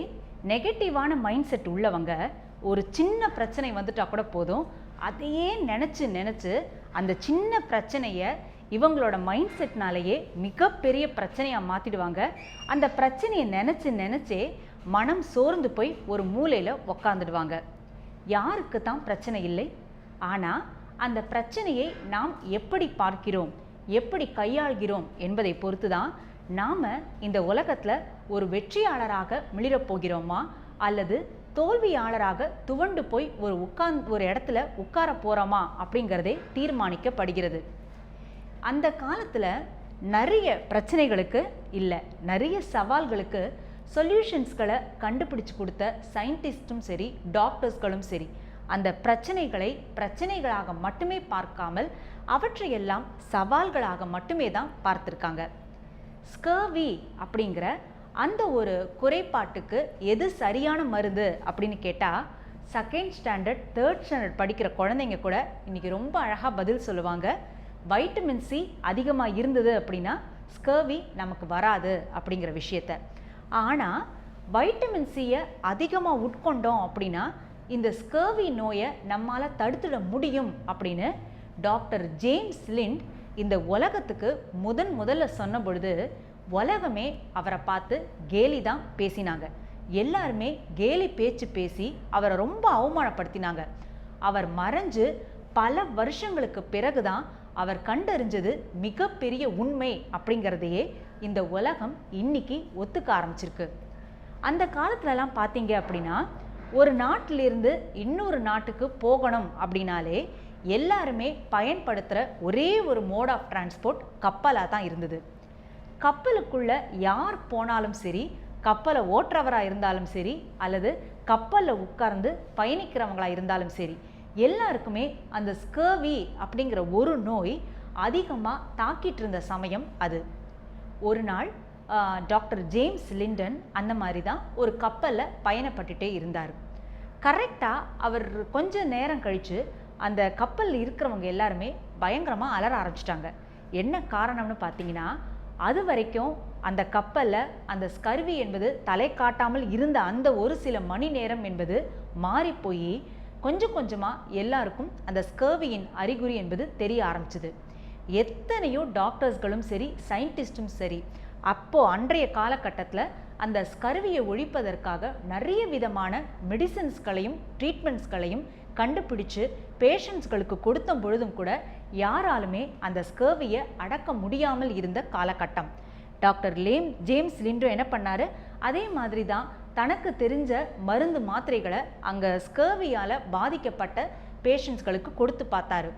நெகட்டிவான மைண்ட் செட் உள்ளவங்க ஒரு சின்ன பிரச்சனை வந்துட்டா கூட போதும், அதையே நினச்சி அந்த சின்ன பிரச்சனையை இவங்களோட மைண்ட் செட்னாலேயே மிகப்பெரிய பிரச்சனையாக மாற்றிடுவாங்க. அந்த பிரச்சனையை நினச்சே மனம் சோர்ந்து போய் ஒரு மூலையில் உக்காந்துடுவாங்க. யாருக்கு தான் பிரச்சனை இல்லை, ஆனால் அந்த பிரச்சனையை நாம் எப்படி பார்க்கிறோம், எப்படி கையாள்கிறோம் என்பதை பொறுத்து தான் நாம் இந்த உலகத்தில் ஒரு வெற்றியாளராக மிளிரப் போகிறோமா அல்லது தோல்வியாளராக துவண்டு போய் ஒரு இடத்துல உட்கார போகிறோமா அப்படிங்கிறதே தீர்மானிக்கப்படுகிறது. அந்த காலத்தில் நிறைய பிரச்சனைகளுக்கு இல்லை, நிறைய சவால்களுக்கு சொல்யூஷன்ஸ்களை கண்டுபிடிச்சு கொடுத்த சயின்டிஸ்ட்டும் சரி, டாக்டர்ஸ்களும் சரி, அந்த பிரச்சனைகளை பிரச்சனைகளாக மட்டுமே பார்க்காமல் அவற்றையெல்லாம் சவால்களாக மட்டுமே தான் பார்த்துருக்காங்க. ஸ்கர்வி அப்படிங்கிற அந்த ஒரு குறைபாட்டுக்கு எது சரியான மருந்து அப்படின்னு கேட்டால், 2nd ஸ்டாண்டர்ட் 3rd ஸ்டாண்டர்ட் படிக்கிற குழந்தைங்க கூட இன்றைக்கி ரொம்ப அழகாக பதில் சொல்லுவாங்க. வைட்டமின் சி அதிகமாக இருந்தது அப்படின்னா ஸ்கர்வி நமக்கு வராது அப்படிங்கிற விஷயத்த. ஆனால் வைட்டமின் சியை அதிகமாக உட்கொண்டோம் அப்படின்னா இந்த ஸ்கர்வி நோயை நம்மால் தடுத்துட முடியும் அப்படின்னு டாக்டர் ஜேம்ஸ் லிண்ட் இந்த உலகத்துக்கு முதல்ல சொன்ன பொழுது உலகமே அவரை பார்த்து கேலி தான் பேசினாங்க. எல்லாருமே கேலி பேச்சு பேசி அவரை ரொம்ப அவமானப்படுத்தினாங்க. அவர் மறைஞ்சு பல வருஷங்களுக்கு பிறகுதான் அவர் கண்டறிஞ்சது மிகப்பெரிய உண்மை அப்படிங்கிறதையே இந்த உலகம் இன்னைக்கு ஒத்துக்க ஆரம்பிச்சிருக்கு. அந்த காலத்துலலாம் பார்த்தீங்க அப்படின்னா ஒரு நாட்டிலிருந்து இன்னொரு நாட்டுக்கு போகணும் அப்படின்னாலே எல்லாருமே பயன்படுத்துகிற ஒரே ஒரு மோட் ஆஃப் டிரான்ஸ்போர்ட் கப்பலாக தான் இருந்தது. கப்பலுக்குள்ள யார் போனாலும் சரி, கப்பலை ஓட்டுறவராக இருந்தாலும் சரி அல்லது கப்பலில் உட்கார்ந்து பயணிக்கிறவங்களாக இருந்தாலும் சரி, எல்லாருக்குமே அந்த ஸ்கர்வி அப்படிங்கிற ஒரு நோய் அதிகமாக தாக்கிட்டு இருந்த சமயம் அது. ஒரு நாள் டாக்டர் ஜேம்ஸ் லிண்டன் அந்த மாதிரி தான் ஒரு கப்பலில் பயணப்பட்டுட்டே இருந்தார். கரெக்டாக அவர் கொஞ்ச நேரம் கழித்து அந்த கப்பலில் இருக்கிறவங்க எல்லாருமே பயங்கரமாக அலற ஆரம்பிச்சிட்டாங்க. என்ன காரணம்னு பார்த்தீங்கன்னா, அது வரைக்கும் அந்த கப்பலில் அந்த ஸ்கர்வி என்பது தலை காட்டாமல் இருந்த அந்த ஒரு சில மணி நேரம் என்பது மாறி போய் கொஞ்சம் கொஞ்சமாக எல்லாருக்கும் அந்த ஸ்கர்வியின் அறிகுறி என்பது தெரிய ஆரம்பிச்சுது. எத்தனையோ டாக்டர்ஸ்களும் சரி, சயின்டிஸ்டும் சரி, அப்போது அன்றைய காலகட்டத்தில் அந்த ஸ்கர்வியை ஒழிப்பதற்காக நிறைய விதமான மெடிசன்ஸ்களையும் ட்ரீட்மெண்ட்ஸ்களையும் கண்டுபிடிச்சு பேஷண்ட்ஸ்களுக்கு கொடுத்த பொழுதும் கூட யாராலுமே அந்த ஸ்கர்வியை அடக்க முடியாமல் இருந்த காலகட்டம். டாக்டர் ஜேம்ஸ் லிண்டன் என்ன பண்ணாரு, அதே மாதிரி தான் தனக்கு தெரிஞ்ச மருந்து மாத்திரைகளை அங்கே ஸ்கர்வியால் பாதிக்கப்பட்ட பேஷண்ட்ஸ்களுக்கு கொடுத்து பார்த்தாரு.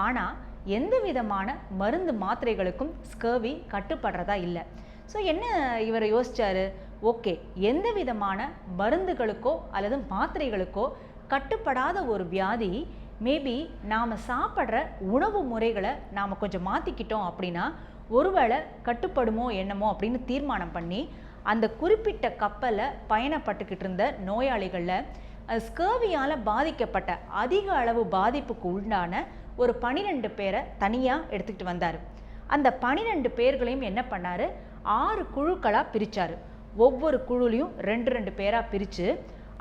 ஆனால் எந்த விதமான மருந்து மாத்திரைகளுக்கும் ஸ்கர்வி கட்டுப்படுறதா இல்லை. ஸோ என்ன இவர் யோசிச்சாரு, ஓகே, எந்த விதமான மருந்துகளுக்கோ அல்லது மாத்திரைகளுக்கோ கட்டுப்படாத ஒரு வியாதி, மேபி நாம் சாப்பிட்ற உணவு முறைகளை நாம் கொஞ்சம் மாற்றிக்கிட்டோம் அப்படின்னா ஒருவேளை கட்டுப்படுமோ என்னமோ அப்படின்னு தீர்மானம் பண்ணி அந்த குறிப்பிட்ட கப்பலில் பயணப்பட்டுக்கிட்டு இருந்த நோயாளிகளில் ஸ்கர்வியால் பாதிக்கப்பட்ட அதிக அளவு பாதிப்புக்கு உண்டான ஒரு 12 பேரை தனியாக எடுத்துக்கிட்டு வந்தார். அந்த 12 பேர்களையும் என்ன பண்ணார், 6 குழுக்களாக பிரித்தார். ஒவ்வொரு குழுலையும் 2 பேராக பிரித்து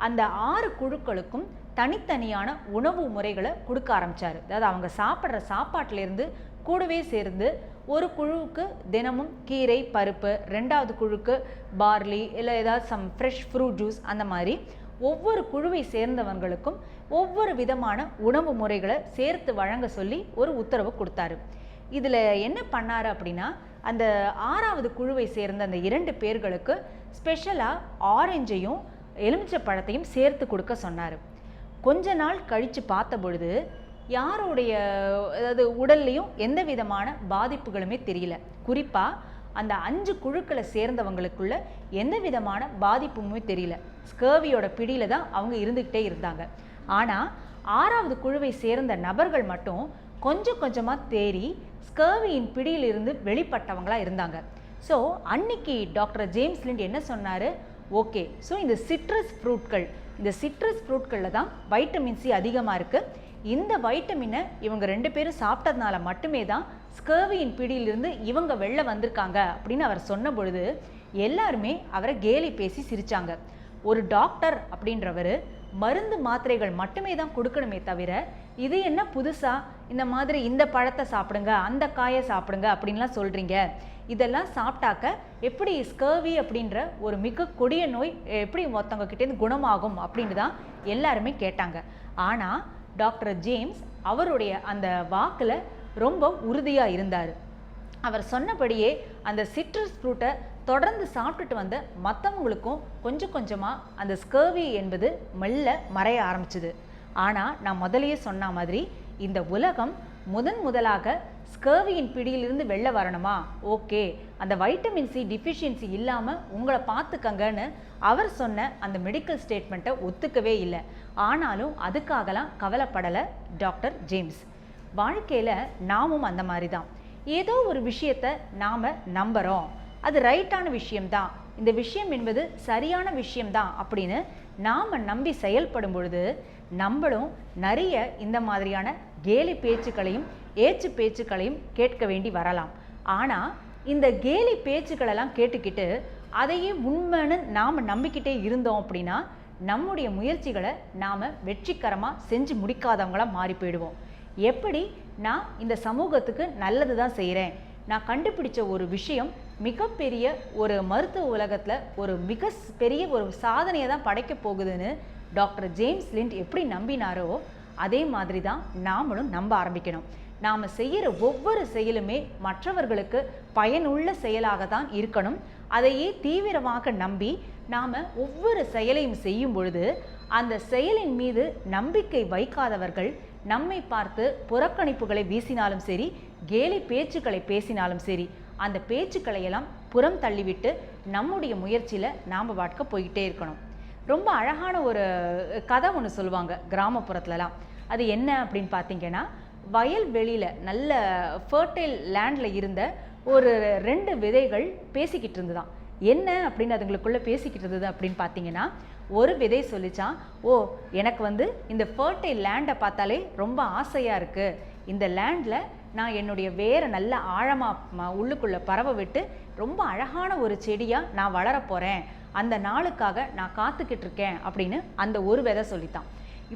அந்த 6 குழுக்களுக்கும் தனித்தனியான உணவு முறைகளை கொடுக்க ஆரம்பித்தார். அதாவது அவங்க சாப்பிட்ற சாப்பாட்டிலேருந்து கூடவே சேர்ந்து ஒரு குழுவுக்கு தினமும் கீரை பருப்பு, 2வது குழுக்கு பார்லி இல்லை ஏதாவது சம் ஃப்ரெஷ் ஃப்ரூட் ஜூஸ், அந்த மாதிரி ஒவ்வொரு குழுவை சேர்ந்தவங்களுக்கும் ஒவ்வொரு விதமான உணவு முறைகளை சேர்த்து வழங்க சொல்லி ஒரு உத்தரவு கொடுத்தாரு. இதில் என்ன பண்ணார் அப்படின்னா, அந்த 6வது குழுவை சேர்ந்த அந்த 2 பேர்களுக்கு ஸ்பெஷலாக ஆரஞ்சையும் எலுமிச்சை பழத்தையும் சேர்த்து கொடுக்க சொன்னார். கொஞ்ச நாள் கழித்து பார்த்த பொழுது யாருடைய அதாவது உடல்லையும் எந்த விதமான பாதிப்புகளுமே தெரியல. குறிப்பாக அந்த 5 குழுக்களை சேர்ந்தவங்களுக்குள்ள எந்த விதமான பாதிப்புமே தெரியல. ஸ்கர்வியோட பிடியில் தான் அவங்க இருந்துக்கிட்டே இருந்தாங்க. ஆனால் 6வது குழுவை சேர்ந்த நபர்கள் மட்டும் கொஞ்சம் கொஞ்சமாக தேறி ஸ்கர்வியின் பிடியிலிருந்து வெளிப்பட்டவங்களாக இருந்தாங்க. ஸோ அன்னைக்கு டாக்டர் ஜேம்ஸ் லிண்ட் என்ன சொன்னார், ஓகே, ஸோ இந்த சிட்ரஸ் ஃப்ரூட்களில் தான் வைட்டமின் சி அதிகமாக இருக்குது. இந்த வைட்டமினை இவங்க 2 பேரும் சாப்பிட்டதுனால மட்டுமே தான் ஸ்கர்வியின் பிடியிலிருந்து இவங்க வெளில வந்திருக்காங்க அப்படின்னு அவர் சொன்ன பொழுது எல்லாருமே அவரை கேலி பேசி சிரித்தாங்க. ஒரு டாக்டர் அப்படின்றவர் மருந்து மாத்திரைகள் மட்டுமே தான் கொடுக்கணுமே தவிர, இது என்ன புதுசாக இந்த மாதிரி இந்த பழத்தை சாப்பிடுங்க, அந்த காயை சாப்பிடுங்க அப்படின்லாம் சொல்கிறீங்க, இதெல்லாம் சாப்பிட்டாக்க எப்படி ஸ்கர்வி அப்படின்ற ஒரு மிக கொடிய நோய் எப்படி மொத்தவங்க கிட்டேருந்து குணமாகும் அப்படின்னு தான் எல்லாருமே கேட்டாங்க. ஆனால் டாக்டர் ஜேம்ஸ் அவருடைய அந்த வாக்கில் ரொம்ப உறுதியாக இருந்தார். அவர் சொன்னபடியே அந்த சிட்ரஸ் ஃப்ரூட்டை தொடர்ந்து சாப்பிட்டுட்டு வந்த மற்றவங்களுக்கும் கொஞ்சம் கொஞ்சமாக அந்த ஸ்கர்வி என்பது மெல்ல மறைய ஆரம்பிச்சுது. ஆனால் நான் முதலையே சொன்ன மாதிரி இந்த உலகம் முதலாக ஸ்கர்வியின் பிடியிலிருந்து வெளில வரணுமா, ஓகே, அந்த வைட்டமின் சி டிஃபிஷியன்சி இல்லாமல் உங்களை பார்த்துக்கங்கன்னு அவர் சொன்ன அந்த மெடிக்கல் ஸ்டேட்மெண்ட்டை ஒத்துக்கவே இல்லை. ஆனாலும் அதுக்காகலாம் கவலைப்படலை டாக்டர் ஜேம்ஸ். வாழ்க்கையில் நாமும் அந்த மாதிரி தான். ஏதோ ஒரு விஷயத்தை நாம் நம்புகிறோம், அது ரைட்டான விஷயம்தான், இந்த விஷயம் என்பது சரியான விஷயம்தான் அப்படின்னு நாம் நம்பி செயல்படும் பொழுது நம்மளும் நிறைய இந்த மாதிரியான கேலி பேச்சுக்களையும் ஏச்சு பேச்சுக்களையும் கேட்க வேண்டி வரலாம். ஆனால் இந்த கேலி பேச்சுக்களெல்லாம் கேட்டுக்கிட்டு அதையே உண்மைன்னு நாம் நம்பிக்கிட்டே இருந்தோம் அப்படின்னா நம்முடைய முயற்சிகளை நாம் வெற்றிகரமாக செஞ்சு முடிக்காதவங்களாக மாறி போயிடுவோம். எப்படி நான் இந்த சமூகத்துக்கு நல்லது தான் செய்கிறேன், நான் கண்டுபிடிச்ச ஒரு விஷயம் மிகப்பெரிய ஒரு மருத்துவ உலகத்தில் ஒரு மிக பெரிய ஒரு சாதனையை தான் படைக்க போகுதுன்னு டாக்டர் ஜேம்ஸ் லிண்ட் எப்படி நம்பினாரோ அதே மாதிரி தான் நாமளும் நம்ப ஆரம்பிக்கணும். நாம் செய்கிற ஒவ்வொரு செயலுமே மற்றவர்களுக்கு பயனுள்ள செயலாக தான் இருக்கணும். அதையே தீவிரமாக நம்பி நாம் ஒவ்வொரு செயலையும் செய்யும் பொழுது அந்த செயலின் மீது நம்பிக்கை வைக்காதவர்கள் நம்மை பார்த்து புறக்கணிப்புகளை வீசினாலும் சரி, கேலி பேச்சுக்களை பேசினாலும் சரி, அந்த பேச்சுக்களை எல்லாம் புறம் தள்ளிவிட்டு நம்முடைய முயற்சியில் நாம் வாட்க போய்கிட்டே இருக்கணும். ரொம்ப அழகான ஒரு கதை ஒன்று சொல்லுவாங்க கிராமப்புறத்துலலாம். அது என்ன அப்படின்னு பார்த்தீங்கன்னா, வயல்வெளியில் நல்ல ஃபர்டைல் லேண்டில் இருந்த ஒரு 2 விதைகள் பேசிக்கிட்டு இருந்துதான். என்ன அப்படின்னு அதுங்களுக்குள்ளே பேசிக்கிட்டு இருந்தது அப்படின்னு பார்த்தீங்கன்னா, ஒரு விதை சொல்லிச்சான், ஓ எனக்கு இந்த ஃபர்டைல் லேண்டை பார்த்தாலே ரொம்ப ஆசையாக இருக்குது, இந்த லேண்டில் நான் என்னுடைய வேரை நல்ல ஆழமாக உள்ளுக்குள்ளே பரவ விட்டு ரொம்ப அழகான ஒரு செடியாக நான் வளர போகிறேன், அந்த நாளுக்காக நான் காத்துக்கிட்டு இருக்கேன் அப்படின்னு அந்த ஒரு விதை சொல்லித்தான்.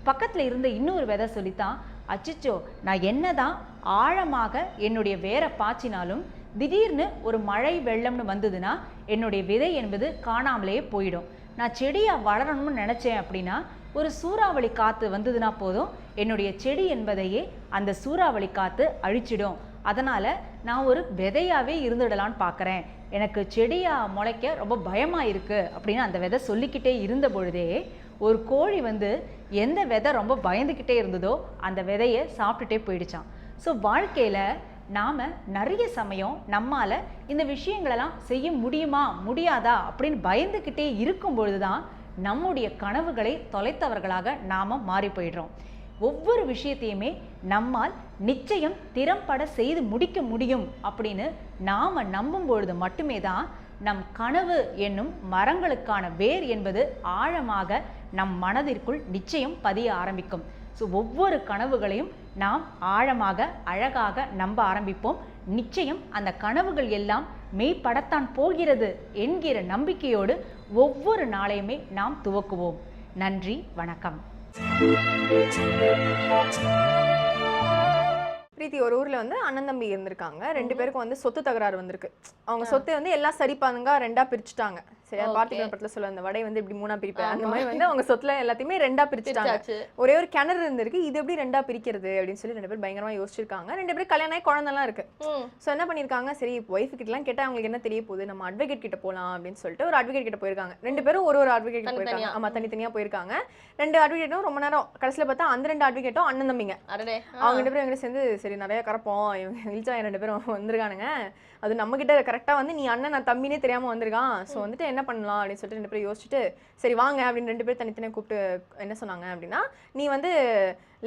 பக்கத்தில் இருந்த இன்னொரு விதை சொல்லித்தான், அச்சிச்சோ நான் என்னதான் ஆழமாக என்னுடைய வேரை பாய்ச்சினாலும் திடீர்னு ஒரு மழை வெள்ளம்னு வந்ததுன்னா என்னுடைய விதை என்பது காணாமலேயே போயிடும். நான் செடியாக வளரணும்னு நினச்சேன் அப்படின்னா ஒரு சூறாவளி காற்று வந்ததுன்னா போதும், என்னுடைய செடி என்பதையே அந்த சூறாவளி காற்று அழிச்சிடும். அதனால் நான் ஒரு விதையாகவே இருந்துடலான்னு பார்க்குறேன், எனக்கு செடியாக முளைக்க ரொம்ப பயமாக இருக்குது அப்படின்னு அந்த விதை சொல்லிக்கிட்டே இருந்த பொழுதே ஒரு கோழி எந்த விதை ரொம்ப பயந்துக்கிட்டே இருந்ததோ அந்த விதையை சாப்பிட்டுட்டே போயிடுச்சான். ஸோ வாழ்க்கையில் நாம் நிறைய சமயம் நம்மால் இந்த விஷயங்களெல்லாம் செய்ய முடியுமா முடியாதா அப்படின்னு பயந்துக்கிட்டே இருக்கும் பொழுது தான் நம்முடைய கனவுகளை தொலைத்தவர்களாக நாம் மாறி போயிடுறோம். ஒவ்வொரு விஷயத்தையுமே நம்மால் நிச்சயம் திறம்பட செய்து முடிக்க முடியும் அப்படின்னு நாம் நம்பும் பொழுது மட்டுமே தான் நம் கனவு என்னும் மரங்களுக்கான வேர் என்பது ஆழமாக நம் மனதிற்குள் நிச்சயம் பதிய ஆரம்பிக்கும். ஸோ ஒவ்வொரு கனவுகளையும் நாம் ஆழமாக அழகாக நம்ப ஆரம்பிப்போம். நிச்சயம் அந்த கனவுகள் எல்லாம் மெய்ப்படத்தான் போகிறது என்கிற நம்பிக்கையோடு ஒவ்வொரு நாளையுமே நாம் துவக்குவோம். நன்றி, வணக்கம். பிரீத்தி, ஒரு ஊர்ல அண்ணன் தம்பி இருந்திருக்காங்க. 2 பேருக்கும் சொத்து தகராறு வந்திருக்கு. அவங்க சொத்தை எல்லாம் சரி பாருங்க 2ஆ பிரிச்சுட்டாங்க. சரியா? பார்த்திபன் படத்துல சொல்ல அந்த வடை இப்படி 3ஆ பிரிப்பேன், அந்த மாதிரி அவங்க சொத்துல எல்லாத்தையுமே 2ஆ பிரிச்சுட்டாங்க. ஒரே ஒரு கிணறு இருந்திருக்கு, இது எப்படி 2ஆ பிரிக்கிறது அப்படின்னு சொல்லி 2 பேரும் பயங்கரமா யோசிச்சிருக்காங்க. 2 பேரும் கல்யாணம் ஆகி குழந்தைலாம் இருக்கு. சோ என்ன பண்ணிருக்காங்க, சரி ஒய்ஃப் கிட்ட எல்லாம் கேட்டா அவங்களுக்கு என்ன தெரிய போகுது, நம்ம அட்வொகேட் கிட்ட போலாம் அப்படின்னு சொல்லிட்டு ஒரு அட்வொகேட் கிட்ட போயிருக்காங்க. 2 பேரும் ஒரு அட்வொகேட் கிட்ட போயிருக்காங்க. ஆமா, தனித்தனியா போயிருக்காங்க. 2 அட்வொகேட்டும் ரொம்ப நேரம், கடைசியில பார்த்தா அந்த 2 அட்வொகேட்டும் அண்ணன் தம்பிங்க. அவங்க 2 பேரும் எங்க சேர்ந்து சரி நிறைய கரப்போம், இவங்க இழிச்சா 2 பேரும் வந்திருக்கானுங்க, அது நம்ம கிட்ட கரெக்டா நீ அண்ணன் நான் தம்பினே தெரியாம வந்திருக்கான், ஸோ என்ன பண்ணலாம் அப்படின்னு சொல்லிட்டு 2 பேரும் யோசிச்சுட்டு சரி வாங்க அப்படின்னு 2 பேரும் தனித்தனியாக கூப்பிட்டு என்ன சொன்னாங்க அப்படின்னா, நீ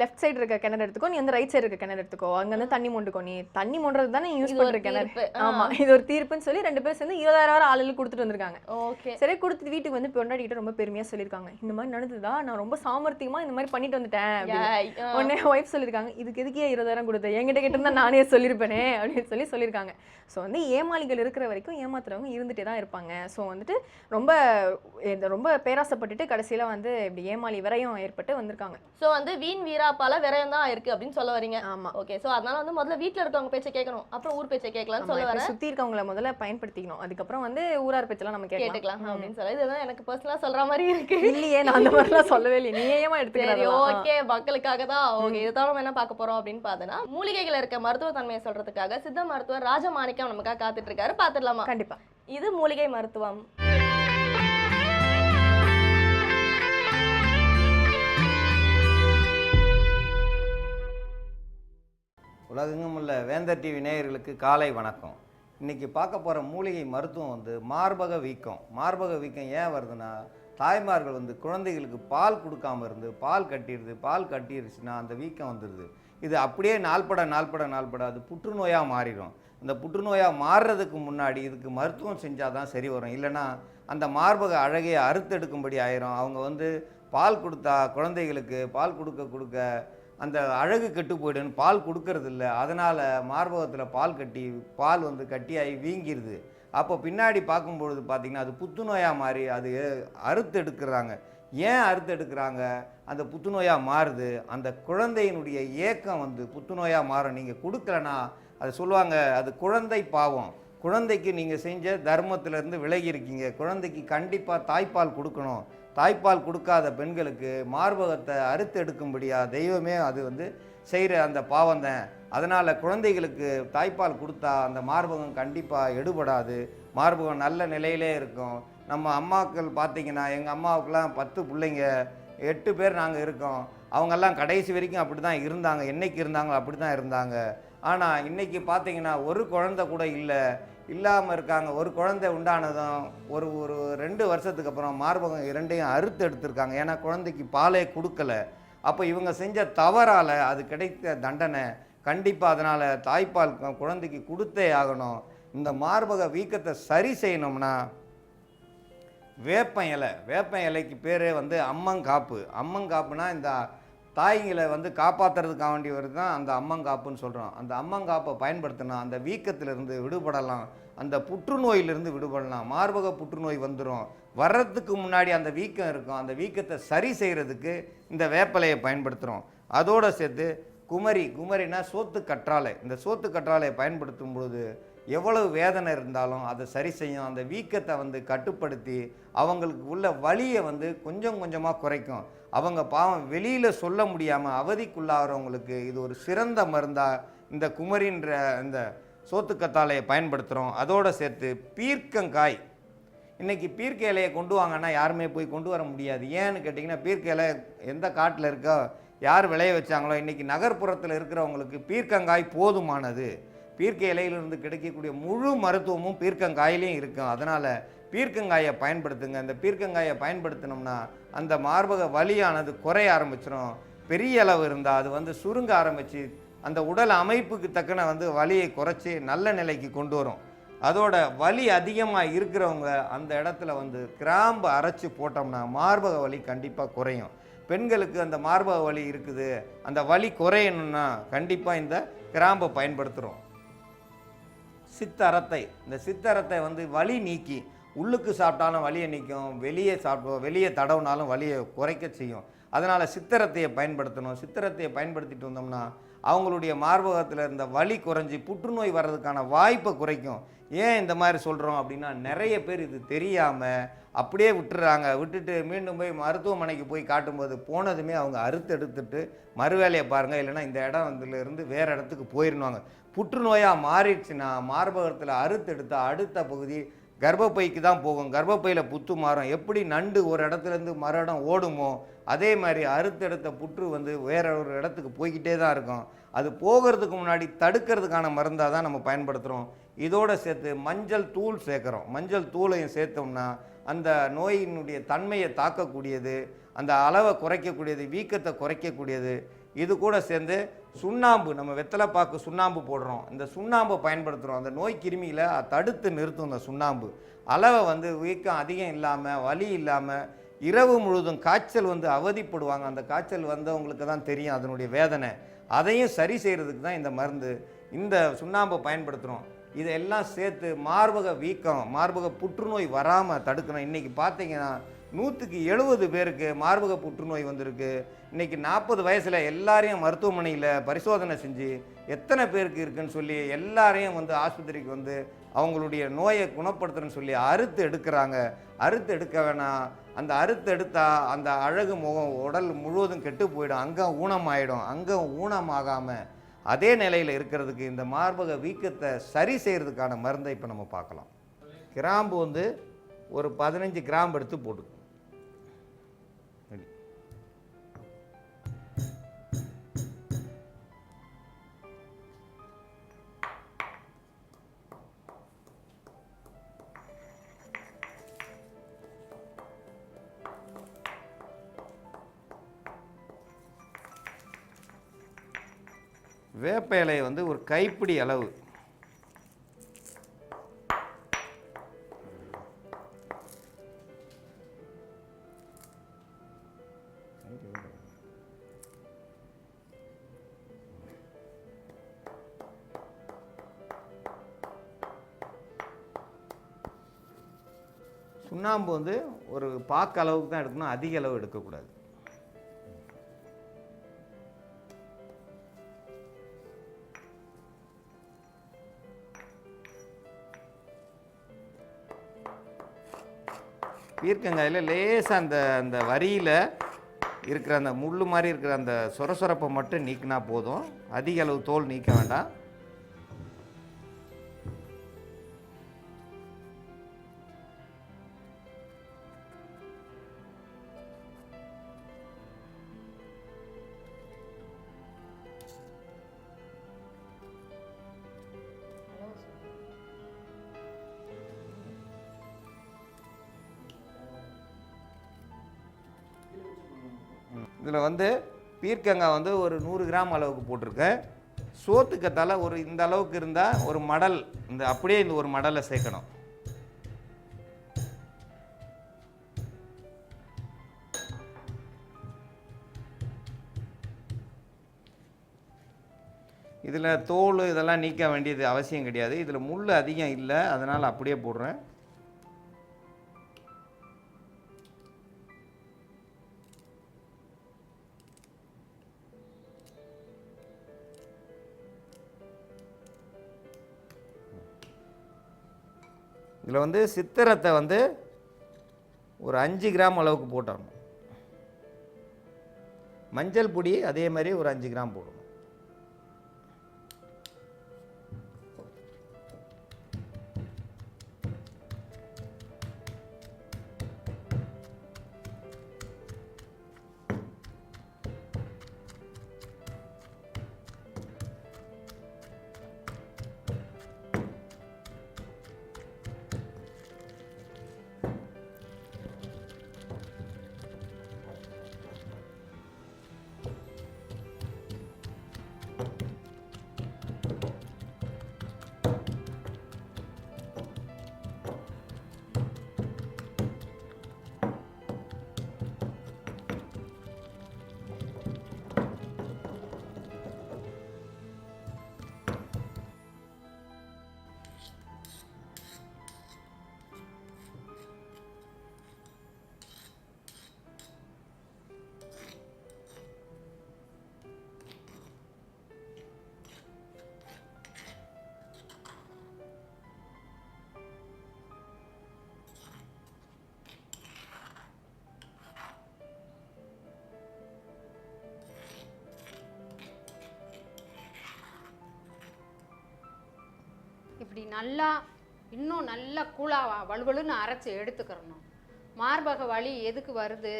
லெஃப்ட் சைடு இருக்க கிணறு எடுத்துக்கோ, நீ ரைட் சைடு இருக்க கிணறு எடுத்துக்கோ, அங்க தண்ணி மொண்டுக்கோ, நீ தண்ணி மொண்டுறது தானே யூஸ் பண்ற கிணறு, ஆமா இது ஒரு தீர்ப்புன்னு சொல்லி 2 பேரும் சேர்ந்து 20,000 ஆளுக்கு கொடுத்துட்டு வந்திருக்காங்க. சரி, கொடுத்துட்டு வீட்டுக்கு பொண்டாட்டிக்கிட்ட ரொம்ப பெருமையா சொல்லியிருக்காங்க, இந்த மாதிரி நடந்ததா, நான் ரொம்ப சாமர்த்தியமா இந்த மாதிரி பண்ணிட்டு வந்துட்டேன். உடனே ஒய்ஃப் சொல்லியிருக்காங்க, இதுக்கு எதுக்கே 20,000 கொடுத்தேன், என்கிட்ட கிட்ட இருந்தா நானே சொல்லியிருப்பேனே அப்படின்னு சொல்லியிருக்காங்க. ஸோ ஏமாளிகள் இருக்கிற வரைக்கும் ஏமாத்துறவங்க இருந்துட்டே தான் இருப்பாங்க. ஸோ ரொம்ப ரொம்ப பேராசப்பட்டுட்டு கடைசியில இப்படி ஏமாளி விரயம் ஏற்பட்டு வந்திருக்காங்க. ஸோ வீண் வீராப்பால விரயம் தான் இருக்கு அப்படின்னு சொல்ல வரீங்க. ஆமா, ஓகே. ஸோ அதனால முதல்ல வீட்டுல இருக்கவங்க பேச்சை கேட்கணும், அப்புறம் ஊர் பேச்சை கேட்கலாம்னு சொல்ல வரேன். சுத்தி இருக்கவங்களை முதல்ல பயன்படுத்திக்கணும், அதுக்கப்புறம் ஊரார் பேச்செல்லாம் நம்ம கேட்டுக்கலாம் அப்படின்னு சொல்லி இதுதான் எனக்கு பர்சனலா சொல்ற மாதிரி இருக்கு. இல்லையே, நான் அந்த மாதிரிலாம் சொல்லவே இல்லை, நீ ஏமா எடுத்துக்கிறீங்க? ஓகே, மக்களுக்காக தான். ஓகே, இதுதான் நம்ம என்ன பார்க்க போறோம் அப்படின்னு பார்த்தோன்னா, மூலிகைகள் இருக்க மருத்துவ தன்மையை சொல்றதுக்காக சித்த மருத்துவர் ராஜமாணிக்கம் நமக்காக காத்துட்டு இருக்காரு. பாத்துடலாமா? கண்டிப்பா. இது மூலிகை மருத்துவம். உலகெங்கும் உள்ள வேந்தர் டிவி நேயர்களுக்கு காலை வணக்கம். இன்றைக்கி பார்க்க போகிற மூலிகை மருத்துவம் மார்பக வீக்கம். மார்பக வீக்கம் ஏன் வருதுன்னா, தாய்மார்கள் குழந்தைகளுக்கு பால் கொடுக்காம இருந்து பால் கட்டிடுச்சுன்னா அந்த வீக்கம் வந்துடுது. இது அப்படியே நாள்பட அது புற்றுநோயாக மாறிடும். அந்த புற்றுநோயாக மாறுறதுக்கு முன்னாடி இதுக்கு மருத்துவம் செஞ்சால் தான் சரி வரும். இல்லைனா அந்த மார்பக அழகையை அறுத்தெடுக்கும்படி ஆயிரும். அவங்க பால் கொடுத்தா குழந்தைகளுக்கு பால் கொடுக்க அந்த அழகு கெட்டு போயிடுன்னு பால் கொடுக்கறது இல்லை. அதனால் மார்பகத்தில் பால் வந்து கட்டியாகி வீங்கிடுது. அப்போ பின்னாடி பார்க்கும்பொழுது பார்த்திங்கன்னா அது புத்துநோயாக மாறி அது அறுத்து எடுக்கிறாங்க. ஏன் அறுத்து எடுக்கிறாங்க? அந்த புத்துநோயாக மாறுது. அந்த குழந்தையினுடைய ஏக்கம் வந்து புத்துநோயாக மாறும். நீங்கள் கொடுக்கலனா அது சொல்லுவாங்க, அது குழந்தை பாவம். குழந்தைக்கு நீங்கள் செஞ்ச தர்மத்திலேருந்து விலகி இருக்கீங்க. குழந்தைக்கு கண்டிப்பாக தாய்ப்பால் கொடுக்கணும். தாய்ப்பால் கொடுக்காத பெண்களுக்கு மார்பகத்தை அறுத்து எடுக்கும்படியா தெய்வமே அது வந்து செய்கிற அந்த பாவம்தான். அதனால் குழந்தைகளுக்கு தாய்ப்பால் கொடுத்தா அந்த மார்பகம் கண்டிப்பாக எடுபடாது. மார்பகம் நல்ல நிலையிலே இருக்கும். நம்ம அம்மாக்கள் பார்த்திங்கன்னா, எங்கள் அம்மாவுக்கெல்லாம் 10 பிள்ளைங்க, 8 பேர் நாங்கள் இருக்கோம். அவங்கெல்லாம் கடைசி வரைக்கும் அப்படி தான் இருந்தாங்க. என்றைக்கு இருந்தாங்களோ அப்படி தான் இருந்தாங்க. ஆனால் இன்றைக்கி பார்த்திங்கன்னா ஒரு குழந்தை கூட இல்லாமல் இருக்காங்க. ஒரு குழந்தை உண்டானதும் ஒரு 2 வருஷத்துக்கு அப்புறம் மார்பகம் 2ஐயும் அறுத்து எடுத்திருக்காங்க. ஏன்னா குழந்தைக்கு பாலே கொடுக்கல. அப்போ இவங்க செஞ்ச தவறால் அது கிடைத்த தண்டனை. கண்டிப்பாக அதனால் தாய்ப்பால் குழந்தைக்கு கொடுத்தே ஆகணும். இந்த மார்பக வீக்கத்தை சரி செய்யணும்னா வேப்ப இலைக்கு பேர் வந்து அம்மங்காப்பு. அம்மங்காப்புனா இந்த தாய்களை வந்து காப்பாற்றுறதுக்காக வேண்டியவர் தான் அந்த அம்மங்காப்புன்னு சொல்கிறோம். அந்த அம்மங்காப்பை பயன்படுத்தினா அந்த வீக்கத்திலிருந்து விடுபடலாம். அந்த புற்றுநோயிலிருந்து விடுபடலாம். மார்பக புற்றுநோய் வந்துடும். வர்றதுக்கு முன்னாடி அந்த வீக்கம் இருக்கும். அந்த வீக்கத்தை சரி செய்கிறதுக்கு இந்த வேப்பலையை பயன்படுத்துகிறோம். அதோடு சேர்த்து குமரினா சோத்து கற்றாழை. இந்த சோத்து கற்றாழையை பயன்படுத்தும் பொழுது எவ்வளவு வேதனை இருந்தாலும் அதை சரி செய்யும். அந்த வீக்கத்தை வந்து கட்டுப்படுத்தி அவங்களுக்கு உள்ள வலியை வந்து கொஞ்சம் கொஞ்சமாக குறைக்கும். அவங்க பாவம் வெளியில் சொல்ல முடியாமல் அவதிக்குள்ளாகிறவங்களுக்கு இது ஒரு சிறந்த மருந்தாக இந்த குமரின்ற இந்த சோத்துக்கத்தாழையை பயன்படுத்துகிறோம். அதோடு சேர்த்து பீர்க்கங்காய். இன்றைக்கி பீர்க்க இலையை கொண்டு வாங்கன்னா யாருமே போய் கொண்டு வர முடியாது. ஏன்னு கேட்டிங்கன்னா, பீர்க்க இலை எந்த காட்டில் இருக்கோ, யார் விளைய வச்சாங்களோ, இன்றைக்கி நகர்ப்புறத்தில் இருக்கிறவங்களுக்கு பீர்க்கங்காய் போதுமானது. பீர்க்க இலையிலிருந்து கிடைக்கக்கூடிய முழு மருத்துவமும் பீர்க்கங்காயிலையும் இருக்கும். அதனால் பீர்க்கங்காயை பயன்படுத்துங்க. இந்த பீர்க்கங்காயை பயன்படுத்தினோம்னா அந்த மார்பக வலியானது குறைய ஆரம்பிச்சிடும். பெரிய அளவு இருந்தால் அது வந்து சுருங்க ஆரம்பித்து அந்த உடல் அமைப்புக்கு தக்கன வந்து வலியை குறைச்சி நல்ல நிலைக்கு கொண்டு வரும். அதோட வலி அதிகமாக இருக்கிறவங்க அந்த இடத்துல வந்து கிராம்பு அரைச்சி போட்டோம்னா மார்பக வலி கண்டிப்பாக குறையும். பெண்களுக்கு அந்த மார்பக வலி இருக்குது, அந்த வலி குறையணும்னா கண்டிப்பாக இந்த கிராம்பை பயன்படுத்துகிறோம். சித்தரத்தை. இந்த சித்தரத்தை வந்து வலி நீக்கி, உள்ளுக்கு சாப்பிட்டாலும் வலியை நீக்கும், வெளியே தடவுனாலும் வலியை குறைக்க செய்யும். அதனால் சித்தரத்தையை பயன்படுத்தணும். சித்தரத்தையை பயன்படுத்திட்டு வந்தோம்னா அவங்களுடைய மார்பகத்தில் இருந்த வலி குறைஞ்சி புற்றுநோய் வர்றதுக்கான வாய்ப்பை குறைக்கும். ஏன் இந்த மாதிரி சொல்கிறோம் அப்படின்னா, நிறைய பேர் இது தெரியாமல் அப்படியே விட்டுறாங்க. விட்டுட்டு மீண்டும் போய் மருத்துவமனைக்கு போய் காட்டும்போது போனதுமே அவங்க அறுத்து எடுத்துட்டு மறுவேலையை பாருங்கள், இல்லைன்னா இந்த இருந்து வேறு இடத்துக்கு போயிடணுவாங்க. புற்றுநோயாக மாறிடுச்சுன்னா மார்பகத்தில் அறுத்து எடுத்தால் அடுத்த பகுதி கர்ப்பப்பைக்கு தான் போகும். கர்ப்பப்பையில் புத்து மாறும். எப்படி நண்டு ஒரு இடத்துலேருந்து மறு இடம் ஓடுமோ அதே மாதிரி அறுத்தெடுத்த புற்று வந்து வேற ஒரு இடத்துக்கு போய்கிட்டே தான் இருக்கும். அது போகிறதுக்கு முன்னாடி தடுக்கிறதுக்கான மருந்தாக தான் நம்ம பயன்படுத்துகிறோம். இதோடு சேர்த்து மஞ்சள் தூள் சேர்க்குறோம். மஞ்சள் தூளையும் சேர்த்தோம்னா அந்த நோயினுடைய தன்மையை தாக்கக்கூடியது, அந்த அளவை குறைக்கக்கூடியது, வீக்கத்தை குறைக்கக்கூடியது. இது கூட சேர்ந்து சுண்ணாம்பு, நம்ம வெத்தலைப்பாக்கு சுண்ணாம்பு போடுறோம். இந்த சுண்ணாம்பை பயன்படுத்துகிறோம். அந்த நோய் கிருமியில் தடுத்து நிறுத்தும். இந்த சுண்ணாம்பு அளவை வந்து வீக்கம் அதிகம் இல்லாமல், வலி இல்லாமல், இரவு முழுதும் காய்ச்சல் வந்து அவதிப்படுவாங்க. அந்த காய்ச்சல் வந்தவங்களுக்கு தான் தெரியும் அதனுடைய வேதனை. அதையும் சரி செய்கிறதுக்கு தான் இந்த மருந்து, இந்த சுண்ணாம்பை பயன்படுத்துகிறோம். இதெல்லாம் சேர்த்து மார்பக வீக்கம், மார்பக புற்றுநோய் வராமல் தடுக்கணும். இன்றைக்கி பார்த்தீங்கன்னா 100க்கு 70 பேருக்கு மார்பக புற்றுநோய் வந்திருக்கு. இன்றைக்கி 40 வயசில் எல்லாரையும் மருத்துவமனையில் பரிசோதனை செஞ்சு எத்தனை பேருக்கு இருக்குன்னு சொல்லி எல்லாரையும் வந்து ஆஸ்பத்திரிக்கு வந்து அவங்களுடைய நோயை குணப்படுத்துறேன்னு சொல்லி அறுத்து எடுக்கிறாங்க. அறுத்து எடுக்க வேணாம். அந்த அறுத்து எடுத்தால் அந்த அழகு முகம் உடல் முழுவதும் கெட்டு போயிடும். அங்கம் ஊனமாயிடும். அங்கம் ஊனமாகாமல் அதே நிலையில் இருக்கிறதுக்கு இந்த மார்பக வீக்கத்தை சரி செய்கிறதுக்கான மருந்தை இப்போ நம்ம பார்க்கலாம். கிராம்பு வந்து ஒரு 15 கிராம்பு எடுத்து போட்டு வேப்ப இலையை வந்து ஒரு கைப்பிடி அளவு சுண்ணாம்பு வந்து ஒரு பாக்கு அளவுக்கு தான் எடுக்கணும், அதிக அளவு எடுக்கக்கூடாது. பீர்க்கங்காயில் லேசாக அந்த வரியில் இருக்கிற அந்த முள் மாதிரி இருக்கிற அந்த சொரசொரப்பை மட்டும் நீக்கினா போதும், அதிக அளவு தோல் நீக்க வேண்டாம். இதில் வந்து பீர்க்கங்காய் வந்து ஒரு 100 கிராம் அளவுக்கு போட்டிருக்கேன். சோத்துக்கத்தால் ஒரு இந்த அளவுக்கு இருந்தால் ஒரு மடல், அப்படியே இந்த ஒரு மடலை சேர்க்கணும். இதில் தோல் இதெல்லாம் நீக்க வேண்டியது அவசியம் கிடையாது. இதில் முள் அதிகம் இல்லை, அதனால் அப்படியே போடுறேன். இதில் வந்து சித்திரத்தை வந்து ஒரு 5 கிராம் அளவுக்கு போட்டணும். மஞ்சள் பொடி அதே மாதிரி ஒரு 5 கிராம் போடணும். இப்படி நல்லா இன்னும் நல்லா கூழாக வலுவலுன்னு அரைச்சி எடுத்துக்கிறணும். மார்பக வலி எதுக்கு வருது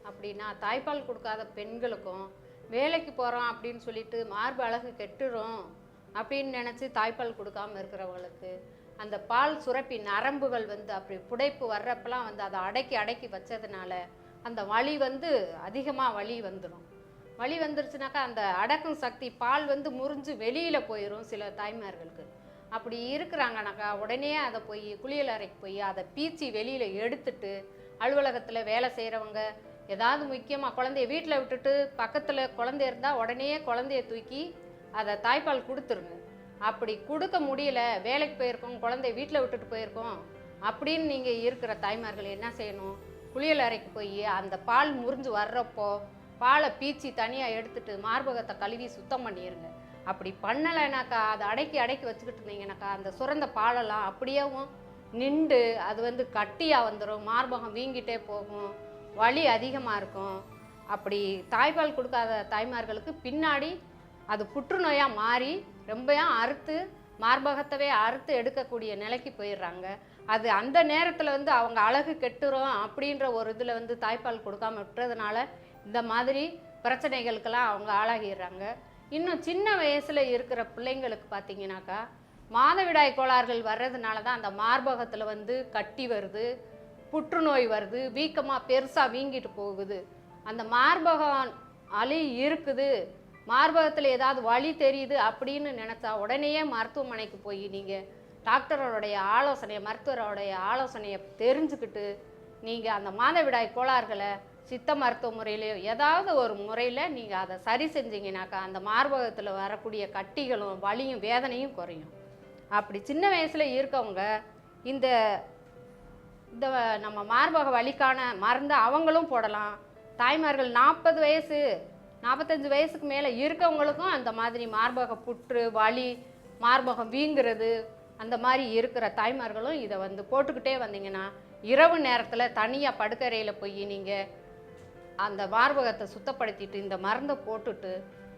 அப்படின்னா, தாய்ப்பால் கொடுக்காத பெண்களுக்கும் வேலைக்கு போகிறோம் அப்படின்னு சொல்லிட்டு மார்பு அழகு கெட்டுரும் அப்படின்னு நினச்சி தாய்ப்பால் கொடுக்காமல் இருக்கிறவங்களுக்கு அந்த பால் சுரப்பி நரம்புகள் வந்து அப்படி புடைப்பு வர்றப்பெல்லாம் வந்து அதை அடக்கி வச்சதுனால அந்த வலி வந்து அதிகமாக வலி வந்துடும். வலி வந்துருச்சுனாக்கா அந்த அடக்கும் சக்தி பால் வந்து முறிஞ்சு வெளியில் போயிடும் சில தாய்மார்களுக்கு. அப்படி இருக்கிறாங்கனாக்கா உடனே அதை போய் குளியல் அறைக்கு போய் அதை பீச்சி வெளியில் எடுத்துட்டு, அலுவலகத்தில் வேலை செய்கிறவங்க ஏதாவது முக்கியமாக குழந்தைய வீட்டில் விட்டுட்டு பக்கத்தில் குழந்தை இருந்தால் உடனே குழந்தைய தூக்கி அதை தாய்ப்பால் கொடுத்துருங்க. அப்படி கொடுக்க முடியல, வேலைக்கு போயிருக்கோம், குழந்தைய வீட்டில் விட்டுட்டு போயிருக்கோம் அப்படின்னு நீங்கள் இருக்கிற தாய்மார்கள் என்ன செய்யணும், குளியல் அறைக்கு போய் அந்த பால் முறிஞ்சு வர்றப்போ பாலை பீச்சி தனியாக எடுத்துட்டு மார்பகத்தை கழுவி சுத்தம் பண்ணிடுங்க. அப்படி பண்ணலைனாக்கா அதை அடக்கி வச்சுக்கிட்டு இருந்தீங்கன்னாக்கா அந்த சுரந்த பாலெல்லாம் அப்படியேவும் நின்று அது வந்து கட்டியாக வந்துடும், மார்பகம் வீங்கிட்டே போகும், வலி அதிகமாக இருக்கும். அப்படி தாய்ப்பால் கொடுக்காத தாய்மார்களுக்கு பின்னாடி அது புற்றுநோயாக மாறி ரொம்பவும் அறுத்து மார்பகத்தவே அறுத்து எடுக்கக்கூடிய நிலைக்கு போயிடுறாங்க. அது அந்த நேரத்தில் வந்து அவங்க அழகு கெட்டுரும் அப்படின்ற ஒரு இதில் வந்து தாய்ப்பால் கொடுக்காம விட்டுறதுனால இந்த மாதிரி பிரச்சனைகளுக்கெல்லாம் அவங்க ஆளாகிடுறாங்க. இன்னும் சின்ன வயசில் இருக்கிற பிள்ளைங்களுக்கு பார்த்தீங்கன்னாக்கா மாதவிடாய் கோளாறுகள் வர்றதுனால தான் அந்த மார்பகத்தில் வந்து கட்டி வருது, புற்றுநோய் வருது, வீக்கமாக பெருசாக வீங்கிட்டு போகுது. அந்த மார்பகம் அலி இருக்குது, மார்பகத்தில் ஏதாவது வலி தெரியுது அப்படின்னு நினச்சா உடனேயே மருத்துவமனைக்கு போய் நீங்கள் மருத்துவரோடைய ஆலோசனையை தெரிஞ்சுக்கிட்டு நீங்கள் அந்த மாதவிடாய் கோளாறுகளை சித்த மருத்துவ முறையிலையோ ஏதாவது ஒரு முறையில் நீங்கள் அதை சரி செஞ்சீங்கன்னாக்கா அந்த மார்பகத்தில் வரக்கூடிய கட்டிகளும் வலியும் வேதனையும் குறையும். அப்படி சின்ன வயசில் இருக்கவங்க இந்த இந்த நம்ம மார்பக வலிக்கான மருந்து அவங்களும் போடலாம். தாய்மார்கள் 40 வயசு 45 வயசுக்கு மேலே இருக்கவங்களுக்கும் அந்த மாதிரி மார்பக புற்று வலி மார்பகம் வீங்குறது அந்த மாதிரி இருக்கிற தாய்மார்களும் இதை வந்து போட்டுக்கிட்டே வந்தீங்கன்னா இரவு நேரத்தில் தனியாக படுக்கறையில் போய் நீங்கள் அந்த மார்பகத்தை சுத்தப்படுத்திட்டு இந்த மருந்தை போட்டுட்டு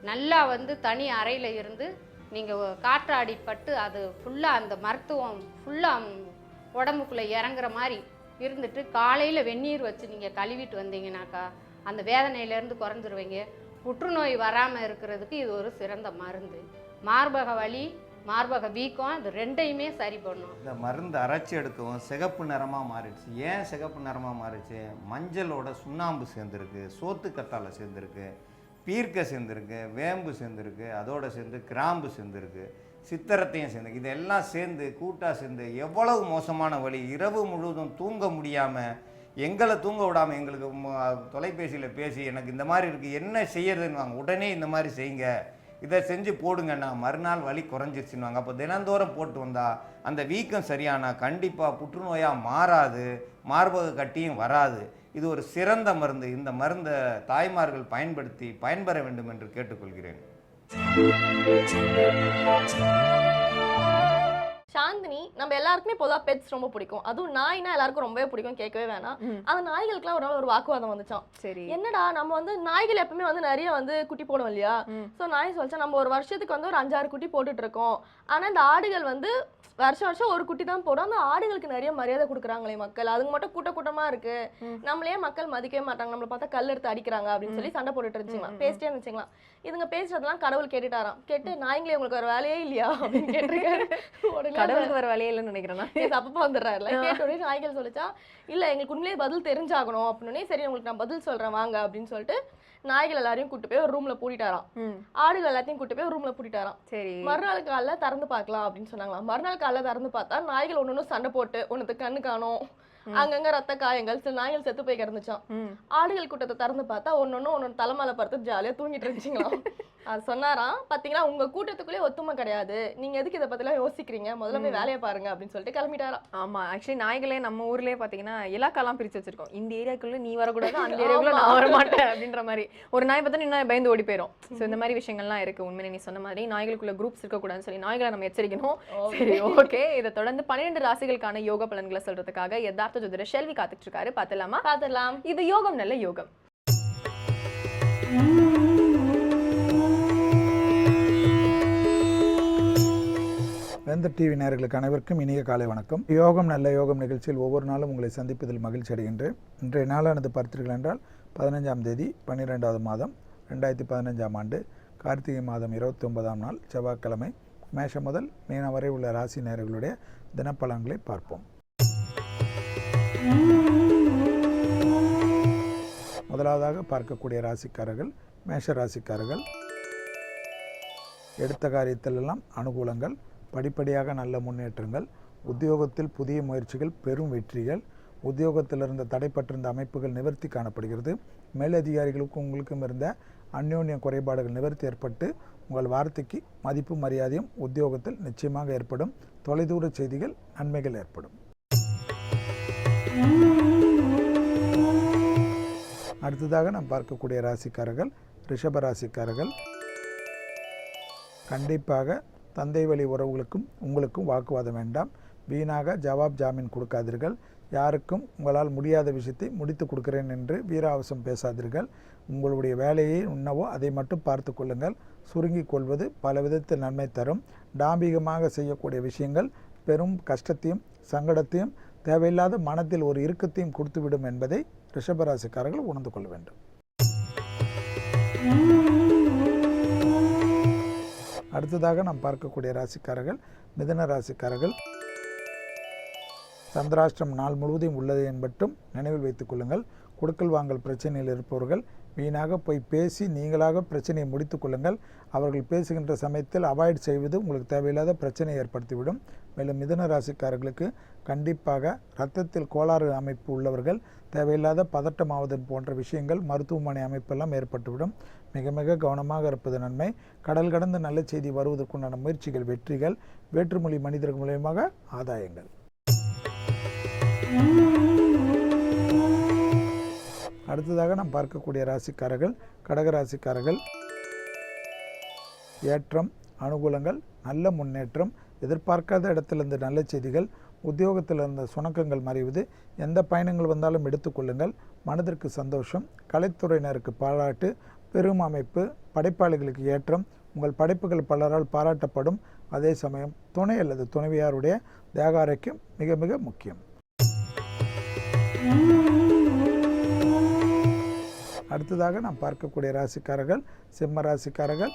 நல்லா வந்து தனி அறையில் இருந்து நீங்கள் காற்றாடிப்பட்டு அது ஃபுல்லாக அந்த மருத்துவம் ஃபுல்லாக உடம்புக்குள்ளே இறங்குற மாதிரி இருந்துட்டு காலையில் வெந்நீர் வச்சு நீங்கள் கழுவிட்டு வந்தீங்கன்னாக்கா அந்த வேதனையிலேருந்து குறைஞ்சிருவீங்க. புற்றுநோய் வராமல் இருக்கிறதுக்கு இது ஒரு சிறந்த மருந்து. மார்பக வலி மார்பக வீக்கம் இது ரெண்டையுமே சரி பண்ணும். இந்த மருந்து அரைச்சி எடுக்கவும் சிகப்பு நிறமாக மாறிடுச்சு. ஏன் சிகப்பு நிறமாக மாறிடுச்சு? மஞ்சளோட சுண்ணாம்பு சேர்ந்துருக்கு, சோத்துக்கத்தாழை சேர்ந்துருக்கு, பீர்க்க சேர்ந்துருக்கு, வேம்பு சேர்ந்துருக்கு, அதோடு சேர்ந்து கிராம்பு சேர்ந்துருக்கு, சித்திரத்தையும் சேர்ந்துருக்கு. இதெல்லாம் சேர்ந்து கூட்டாக சேர்ந்து எவ்வளவு மோசமான வலி. இரவு முழுவதும் தூங்க முடியாமல் எங்களை தூங்க விடாமல் எங்களுக்கு தொலைபேசியில் பேசி எனக்கு இந்த மாதிரி இருக்குது என்ன செய்யறதுன்னு வாங்க. உடனே இந்த மாதிரி செய்யுங்க, இதை செஞ்சு போடுங்கண்ணா, மறுநாள் வலி குறைஞ்சிருச்சுன்னுவாங்க. அப்போ தினந்தோறும் போட்டு வந்தால் அந்த வீக்கம் சரியானா கண்டிப்பாக புற்றுநோயாக மாறாது, மார்பக கட்டியும் வராது. இது ஒரு சிறந்த மருந்து. இந்த மருந்தை தாய்மார்கள் பயன்படுத்தி பயன்பெற வேண்டும் என்று கேட்டுக்கொள்கிறேன். சாந்தினி, நம்ம எல்லாருக்குமே பொதுவாக பெட்ஸ் ரொம்ப பிடிக்கும். அதுவும் நாய்னா எல்லாருக்கும் ரொம்பவே பிடிக்கும், கேட்கவே வேணாம். அந்த நாய்களுக்குலாம் ஒரு நாள் ஒரு வாக்குவாதம் வந்துச்சான். சரி, என்னடா நம்ம வந்து நாய்கள் எப்பவுமே வந்து நிறைய வந்து குட்டி போடும் இல்லையா? ஸோ நாய் சொல்லிச்சா நம்ம ஒரு வருஷத்துக்கு வந்து ஒரு 5-6 குட்டி போட்டுட்டு இருக்கோம். ஆனால் இந்த ஆடுகள் வந்து வருஷம் ஒரு குட்டி தான் போடும். அந்த ஆடுகளுக்கு நிறைய மரியாதை கொடுக்குறாங்களே மக்கள், அதுங்க மட்டும் கூட்டமா இருக்கு, நம்மளே மக்கள் மதிக்கவே மாட்டாங்க, நம்மளை பார்த்தா கல் எடுத்து அடிக்கிறாங்க அப்படின்னு சொல்லி சண்டை போட்டுட்டு இருந்துச்சுங்களா, பேசிட்டே இருந்துச்சுங்களா. இதுங்க பேசுறதெல்லாம் கடவுள் கேட்டுட்டாராம். கேட்டு நாய்ங்களே உங்களுக்கு ஒரு வேலையே இல்லையா அப்படின்னு கேட்டிருக்காரு. கடவுளுக்கு வேற வேலையே இல்லைன்னு நினைக்கிறேன். அப்பப்பா வந்துடுறாருல. கேட்ட உடனே நாய்கள் சொல்லிச்சா இல்ல எங்களுக்கு உண்மையிலே பதில் தெரிஞ்சாகணும் அப்படின்னு. சரி உங்களுக்கு நான் பதில் சொல்றேன் வாங்க அப்படின்னு சொல்லிட்டு நாய்கள் எல்லாரையும் கூட்டு போய் ஒரு ரூம்ல பூட்டிட்டாராம். ஆடுகள் எல்லாத்தையும் கூட்டு போய் ஒரு ரூம்ல பூட்டிட்டாராம். சரி, மறுநாள் காலைல திறந்து பார்க்கலாம் அப்படின்னு சொன்னாங்களா. மறுநாள் காலைல திறந்து பார்த்தா நாய்கள் ஒண்ணு சண்டை போட்டு ஒண்ணுக்கு கண்ணு காணும், அங்கங்க ரத்த காயங்கள், சில நாய்கள் செத்து போய் கிடந்துச்சான். ஆடுகள் கூட்டத்தை திறந்து பார்த்தா ஒன்னொன்னு தலைமையில படுத்து ஜாலியா தூங்கிட்டு இருந்துச்சுங்களாம். அது சொன்னாராம், பாத்தீங்கன்னா உங்க கூட்டத்துக்குள்ளே ஒத்துமை கிடையாது, நீங்க எதுக்கு இதை பத்திலாம் யோசிக்கிறீங்க, முதல்ல போய் வேலையை பாருங்க அப்படின்னு சொல்லிட்டு கிளம்பிட்டாராம். ஆமா, ஆக்சுவலி நாய்களே நம்ம ஊர்லயே பாத்தீங்கன்னா இலாக்காலாம் பிரிச்சு வச்சிருக்கோம். இந்த ஏரியாக்குள்ள நீ வரக்கூடாது, அந்த ஏரியாக்குள்ள நான் வரமாட்டேன் அப்படின்ற மாதிரி. ஒரு நாய் பார்த்தா இன்னும் பயந்து ஓடி போயிடும். ஸோ இந்த மாதிரி விஷயங்கள்லாம் இருக்கு. உண்மையிலே நீ சொன்ன மாதிரி நாய்களுக்குள்ள குரூப்ஸ் இருக்கக்கூடாதுன்னு சொல்லி நாய்களை நம்ம எச்சரிக்கணும். சரி, ஓகே. இதை தொடர்ந்து 12 ராசிகளுக்கான யோக பலன்களை சொல்றதுக்காக யதார்த்த ஜோதிடர் ஷெல்வி காத்துட்டு இருக்காரு. பாத்துடலாம். இது யோகம் நல்ல யோகம். வேந்தர் டிவி நேயர்களுக்கு அனைவருக்கும் இனிய காலை வணக்கம். யோகம் நல்ல யோகம் நிகழ்ச்சியில் ஒவ்வொரு நாளும் உங்களை சந்திப்பதில் மகிழ்ச்சி அடைகின்றேன். இன்றைய நாளானது பார்த்தீர்கள் என்றால் 15ஆம் தேதி 12வது மாதம் 2015ஆம் ஆண்டு கார்த்திகை மாதம் 29ஆம் நாள் செவ்வாய்க்கிழமை. மேஷம் முதல் மீனம் வரை உள்ள ராசி நேயர்களுடைய தினப்பலன்களை பார்ப்போம். முதலாவதாக பார்க்கக்கூடிய ராசிக்காரர்கள் மேஷ ராசிக்காரர்கள். எடுத்த காரியத்திலெல்லாம் அனுகூலங்கள், படிப்படியாக நல்ல முன்னேற்றங்கள், உத்தியோகத்தில் புதிய முயற்சிகள், பெரும் வெற்றிகள், உத்தியோகத்தில் இருந்த தடைப்பட்டிருந்த அமைப்புகள் நிவர்த்தி காணப்படுகிறது. மேலதிகாரிகளுக்கும் உங்களுக்கும் இருந்த அந்யோன்ய குறைபாடுகள் நிவர்த்தி ஏற்பட்டு உங்கள் வார்த்தைக்கு மதிப்பு மரியாதையும் உத்தியோகத்தில் நிச்சயமாக ஏற்படும். தொலைதூர செய்திகள் நன்மைகள் ஏற்படும். அடுத்ததாக நாம் பார்க்கக்கூடிய ராசிக்காரர்கள் ரிஷப ராசிக்காரர்கள். கண்டிப்பாக தந்தை வழி உறவுகளுக்கும் உங்களுக்கும் வாக்குவாதம் வேண்டாம். வீணாக ஜவாப் ஜாமீன் கொடுக்காதீர்கள். யாருக்கும் உங்களால் முடியாத விஷயத்தை முடித்து கொடுக்கிறேன் என்று வீராவசம் பேசாதீர்கள். உங்களுடைய வேலையை உண்ணவோ அதை மட்டும் பார்த்து கொள்ளுங்கள். சுருங்கிக் கொள்வது பல விதத்தில் நன்மை தரும். டாம்பிகமாக செய்யக்கூடிய விஷயங்கள் பெரும் கஷ்டத்தையும் சங்கடத்தையும் தேவையில்லாத மனத்தில் ஒரு இறுக்கத்தையும் கொடுத்துவிடும் என்பதை ரிஷபராசிக்காரர்கள் உணர்ந்து கொள்ள வேண்டும். அடுத்ததாக நாம் பார்க்கக்கூடிய ராசிக்காரர்கள் மிதுன ராசிக்காரர்கள். சந்திராஷ்டிரம் நாள் முழுவதும் உள்ளது என்பட்டும் நினைவில் வைத்துக் கொள்ளுங்கள். கொடுக்கல் வாங்கல் பிரச்சனையில் இருப்பவர்கள் வீணாக போய் பேசி நீங்களாக பிரச்சனையை முடித்து கொள்ளுங்கள். அவர்கள் பேசுகின்ற சமயத்தில் அவாய்ட் செய்வது உங்களுக்கு தேவையில்லாத பிரச்சனையை ஏற்படுத்திவிடும். மேலும் மிதுன ராசிக்காரர்களுக்கு கண்டிப்பாக இரத்தத்தில் கோளாறு அமைப்பு உள்ளவர்கள் தேவையில்லாத பதட்டமாவது போன்ற விஷயங்கள் மருத்துவமனை அமைப்பெல்லாம் ஏற்பட்டுவிடும். மிக மிக கவனமாக இருப்பது நன்மை. கடல் கடந்து நல்ல செய்தி வருவதற்குண்டான முயற்சிகள் வெற்றிகள், வேற்றுமொழி மனிதர்கள் மூலமாக ஆதாயங்கள். அடுத்ததாக நாம் பார்க்கக்கூடிய ராசிக்காரர்கள் கடகராசிக்காரர்கள். ஏற்றம், அனுகூலங்கள், நல்ல முன்னேற்றம், எதிர்பார்க்காத இடத்திலிருந்து நல்ல செய்திகள், உத்தியோகத்தில் இருந்த சுணக்கங்கள் மறைவது, எந்த பயணங்கள் வந்தாலும் எடுத்துக்கொள்ளுங்கள், மனதிற்கு சந்தோஷம், கலைத்துறையினருக்கு பாராட்டு, பெரும் அமைப்பு, படைப்பாளிகளுக்கு ஏற்றம், உங்கள் படைப்புகள் பலரால் பாராட்டப்படும். அதே சமயம் துணை அல்லது துணைவியாருடைய தேக ஆரோக்கியம் மிக மிக முக்கியம். அடுத்ததாக நாம் பார்க்கக்கூடிய ராசிக்காரர்கள் சிம்ம ராசிக்காரர்கள்.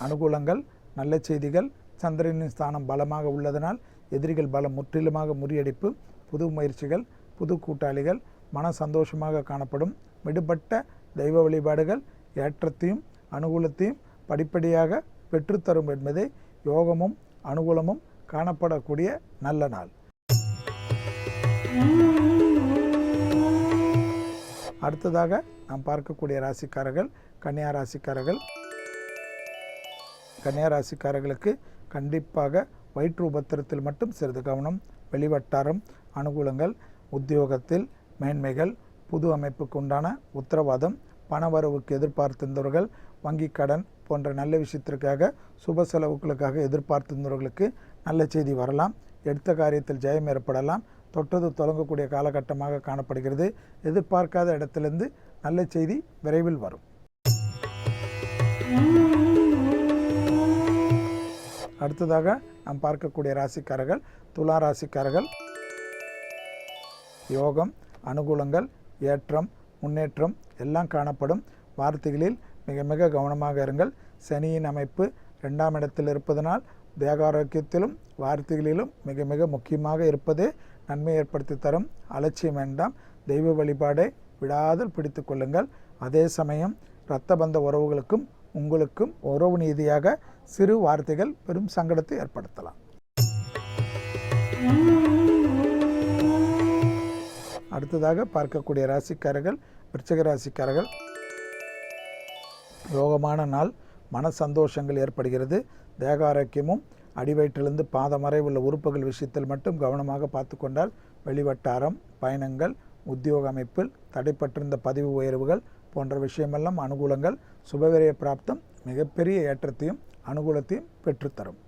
அனுகூலங்கள், நல்ல செய்திகள், சந்திரனின் ஸ்தானம் பலமாக உள்ளதனால் எதிரிகள் பலம் முற்றிலுமாக முறியடிப்பு, புது முயற்சிகள், புது கூட்டாளிகள், மன சந்தோஷமாக காணப்படும். விடுபட்ட தெய்வ வழிபாடுகள் ஏற்றத்தையும் அனுகூலத்தையும் படிப்படியாக பெற்றுத்தரும் என்பதே யோகமும் அனுகூலமும் காணப்படக்கூடிய நல்ல நாள். அடுத்ததாக நாம் பார்க்கக்கூடிய ராசிக்காரர்கள் கன்னியா ராசிக்காரர்கள். கன்னியா ராசிக்காரர்களுக்கு கண்டிப்பாக வயிற்று உபத்திரத்தில் மட்டும் சிறிது கவனம். வெளிவட்டாரம், அனுகூலங்கள், உத்தியோகத்தில் மேன்மைகள், புது அமைப்புக்கு உண்டான உத்தரவாதம், பணவரவுக்கு எதிர்பார்த்திருந்தவர்கள், வங்கி கடன் போன்ற நல்ல விஷயத்திற்காக சுப செலவுகளுக்காக எதிர்பார்த்திருந்தவர்களுக்கு நல்ல செய்தி வரலாம். எடுத்த காரியத்தில் ஜெயம் ஏற்படலாம். தொட்டது தொடங்கக்கூடிய காலகட்டமாக காணப்படுகிறது. எதிர்பார்க்காத இடத்திலிருந்து நல்ல செய்தி விரைவில் வரும். அடுத்ததாக நாம் பார்க்கக்கூடிய ராசிக்காரர்கள் துலா ராசிக்காரர்கள். யோகம், அனுகூலங்கள், ஏற்றம், முன்னேற்றம் எல்லாம் காணப்படும். வார்த்தைகளில் மிக மிக கவனமாக இருங்கள். சனியின் அமைப்பு 2ஆம் இடத்தில் இருப்பதனால் தேக ஆரோக்கியத்திலும் வார்த்தைகளிலும் மிக மிக முக்கியமாக இருப்பது நன்மை ஏற்படுத்தி தரும். அலட்சியம் வேண்டாம். தெய்வ வழிபாடை விடாதல் பிடித்து கொள்ளுங்கள். அதே சமயம் இரத்த பந்த உறவுகளுக்கும் உங்களுக்கும் உறவு நீதியாக சிறு வார்த்தைகள் பெரும் சங்கடத்தை ஏற்படுத்தலாம். அடுத்ததாக பார்க்கக்கூடிய ராசிக்காரர்கள் விருச்சிக ராசிக்காரர்கள். யோகமான நாள், மன சந்தோஷங்கள் ஏற்படுகிறது. தேக ஆரோக்கியமும் அடிவயிற்றிலிருந்து பாதம் வரை உள்ள உறுப்புகள் விஷயத்தில் மட்டும் கவனமாக பார்த்து கொண்டால் வெளிவட்டாரம், பயணங்கள், உத்தியோக அமைப்பில் தடைப்பட்டிருந்த பதிவு உயர்வுகள் போன்ற விஷயமெல்லாம் அனுகூலங்கள், சுபவிரய பிராப்தம் மிகப்பெரிய ஏற்றத்தையும் அனுகூலத்தையும் பெற்றுத்தரும்.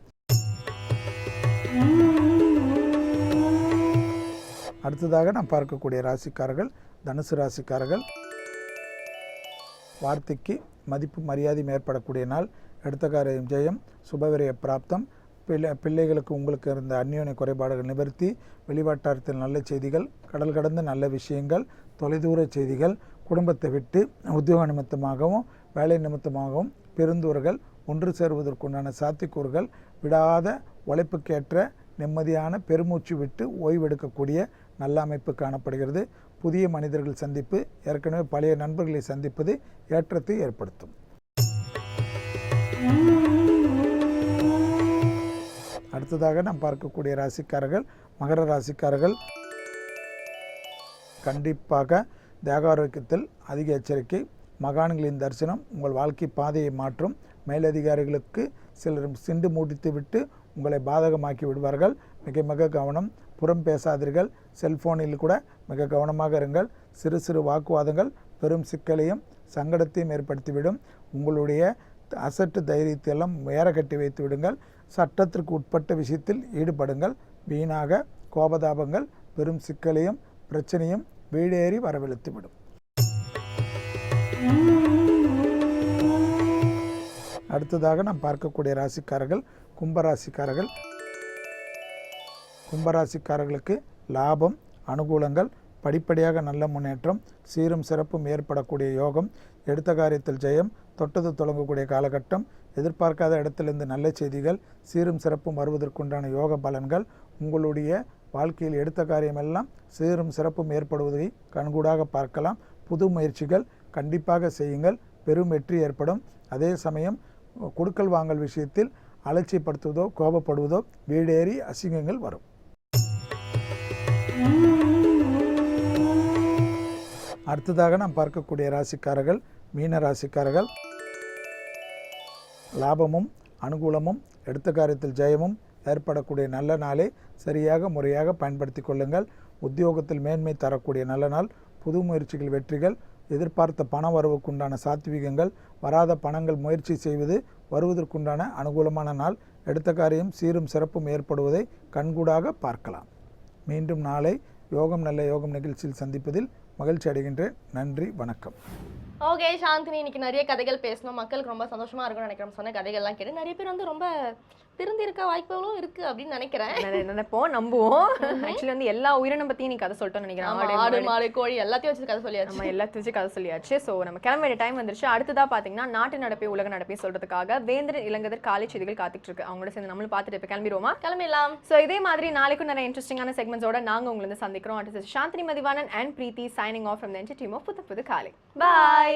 அடுத்ததாக நாம் பார்க்கக்கூடிய ராசிக்காரர்கள் தனுசு ராசிக்காரர்கள். வார்த்தைக்கு மதிப்பு மரியாதை ஏற்படக்கூடிய நாள். எடுத்த காரியம் ஜெயம், சுபவிரய பிராப்தம், பிள்ளைகளுக்கு உங்களுக்கு இருந்த அந்யோன்ய குறைபாடுகள் நிவர்த்தி, வெளிவட்டாரத்தில் நல்ல செய்திகள், கடல் கடந்த நல்ல விஷயங்கள், தொலைதூர செய்திகள், குடும்பத்தை விட்டு உத்தியோக நிமித்தமாகவும் வேலை நிமித்தமாகவும் பெருந்தூர்கள் ஒன்று சேருவதற்குண்டான சாத்தியக்கூறுகள், விடாத உழைப்புக்கேற்ற நிம்மதியான பெருமூச்சு விட்டு ஓய்வெடுக்கக்கூடிய நல்ல அமைப்பு காணப்படுகிறது. புதிய மனிதர்கள் சந்திப்பு, ஏற்கனவே பழைய நண்பர்களை சந்திப்பது ஏற்றத்தை ஏற்படுத்தும். அடுத்ததாக நாம் பார்க்கக்கூடிய ராசிக்காரர்கள் மகர ராசிக்காரர்கள். கண்டிப்பாக தேக ஆரோக்கியத்தில் அதிக எச்சரிக்கை. மகான்களின் தரிசனம் உங்கள் வாழ்க்கை பாதையை மாற்றும். மேலதிகாரிகளுக்கு சிலர் சிண்டு முடித்து விட்டு உங்களை பாதகமாக்கி விடுவார்கள். மிக மிக கவனம். புறம் பேசாதீர்கள். செல்போனில் கூட மிக கவனமாக இருங்கள். சிறு சிறு வாக்குவாதங்கள் பெரும் சிக்கலையும் சங்கடத்தையும் ஏற்படுத்திவிடும். உங்களுடைய அசட்டு தைரியத்தை எல்லாம் வேற கட்டி வைத்து விடுங்கள். சட்டத்திற்கு உட்பட்ட விஷயத்தில் ஈடுபடுங்கள். வீணாக கோபதாபங்கள் பெரும் சிக்கலையும் பிரச்சனையும் வீடேறி வரவழைத்துவிடும். அடுத்ததாக நாம் பார்க்கக்கூடிய ராசிக்காரர்கள் கும்பராசிக்காரர்கள். கும்பராசிக்காரர்களுக்கு லாபம், அனுகூலங்கள், படிப்படியாக நல்ல முன்னேற்றம், சீரும் சிறப்பும் ஏற்படக்கூடிய யோகம், எடுத்த காரியத்தில் ஜெயம், தொட்டது தொடங்கக்கூடிய காலகட்டம், எதிர்பார்க்காத இடத்திலிருந்து நல்ல செய்திகள், சீரும் சிறப்பும் வருவதற்குண்டான யோக பலன்கள், உங்களுடைய வாழ்க்கையில் எடுத்த காரியமெல்லாம் சீரும் சிறப்பும் ஏற்படுவதை கண்கூடாக பார்க்கலாம். புது முயற்சிகள் கண்டிப்பாக செய்யுங்கள். பெரும் வெற்றி ஏற்படும். அதே சமயம் கொடுக்கல் வாங்கல் விஷயத்தில் அலட்சியப்படுத்துவதோ கோபப்படுவதோ வீடேறி அசிங்கங்கள் வரும். அடுத்ததாக நாம் பார்க்கக்கூடிய ராசிக்காரர்கள் மீன ராசிக்காரர்கள். லாபமும் அனுகூலமும் எடுத்த காரியத்தில் ஜெயமும் ஏற்படக்கூடிய நல்ல நாளை சரியாக முறையாக பயன்படுத்தி கொள்ளுங்கள். உத்தியோகத்தில் மேன்மை தரக்கூடிய நல்ல நாள். புது முயற்சிகள் வெற்றிகள், எதிர்பார்த்த பண வரவுக்குண்டான சாத்வீகங்கள், வராத பணங்கள் முயற்சி செய்வது வருவதற்குண்டான அனுகூலமான நாள். எடுத்த காரியம் சீரும் சிறப்பும் ஏற்படுவதை கண்கூடாக பார்க்கலாம். மீண்டும் நாளை யோகம் நல்ல யோகம் நிகழ்ச்சியில் சந்திப்பதில் மகிழ்ச்சி அடைகின்றேன். நன்றி, வணக்கம். ஓகே சாந்தினி, இன்னைக்கு நிறைய கதைகள் பேசணும், மக்களுக்கு ரொம்ப சந்தோஷமா இருக்கும்னு நினைக்கிறேன். சொன்ன கதைகள்லாம் கேட்டு நிறைய பேர் வந்து ரொம்ப திருந்தி இருக்க வாய்ப்புகளும் இருக்கு அப்படின்னு நினைக்கிறேன். நினைப்போம், நம்புவோம். ஆக்சுவலி வந்து எல்லா உயிரினம் பத்தியும் நீ கதை சொல்லிட்டோம்னு நினைக்கிறேன். ஆடு மாடு கோழி எல்லாத்தையும் வச்சு கதை சொல்லியாச்சு. நம்ம எல்லாத்தையும் வச்சு கதை சொல்லியாச்சு. ஸோ நம்ம கிளம்ப வேண்டிய டைம் வந்துருச்சு. அடுத்ததா பாத்தீங்கன்னா நாட்டு நடப்பை உலக நடப்பை சொல்றதுக்காக வேந்தர் இளங்கதர் காலை செய்திகள் காத்துட்டு இருக்கு. அவங்களோட சேர்ந்து நம்மளும் பார்த்துட்டு இப்போ கிளம்பிடுவோமா? கிளம்பிடலாம். ஸோ இதே மாதிரி நாளைக்கும் நிறைய இன்ட்ரெஸ்டிங்கான செக்மெண்ட்ஸோட நாங்க உங்களை வந்து சந்திக்கிறோம். அடுத்து Chandini Mathivanan and Preethi signing off from the entire team of Pudhu Pudhu காலை. பாய்.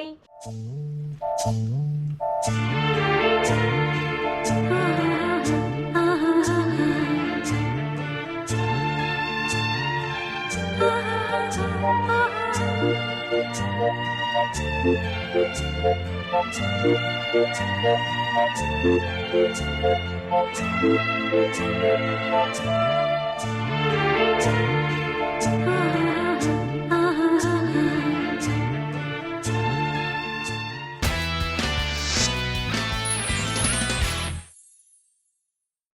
Thank you.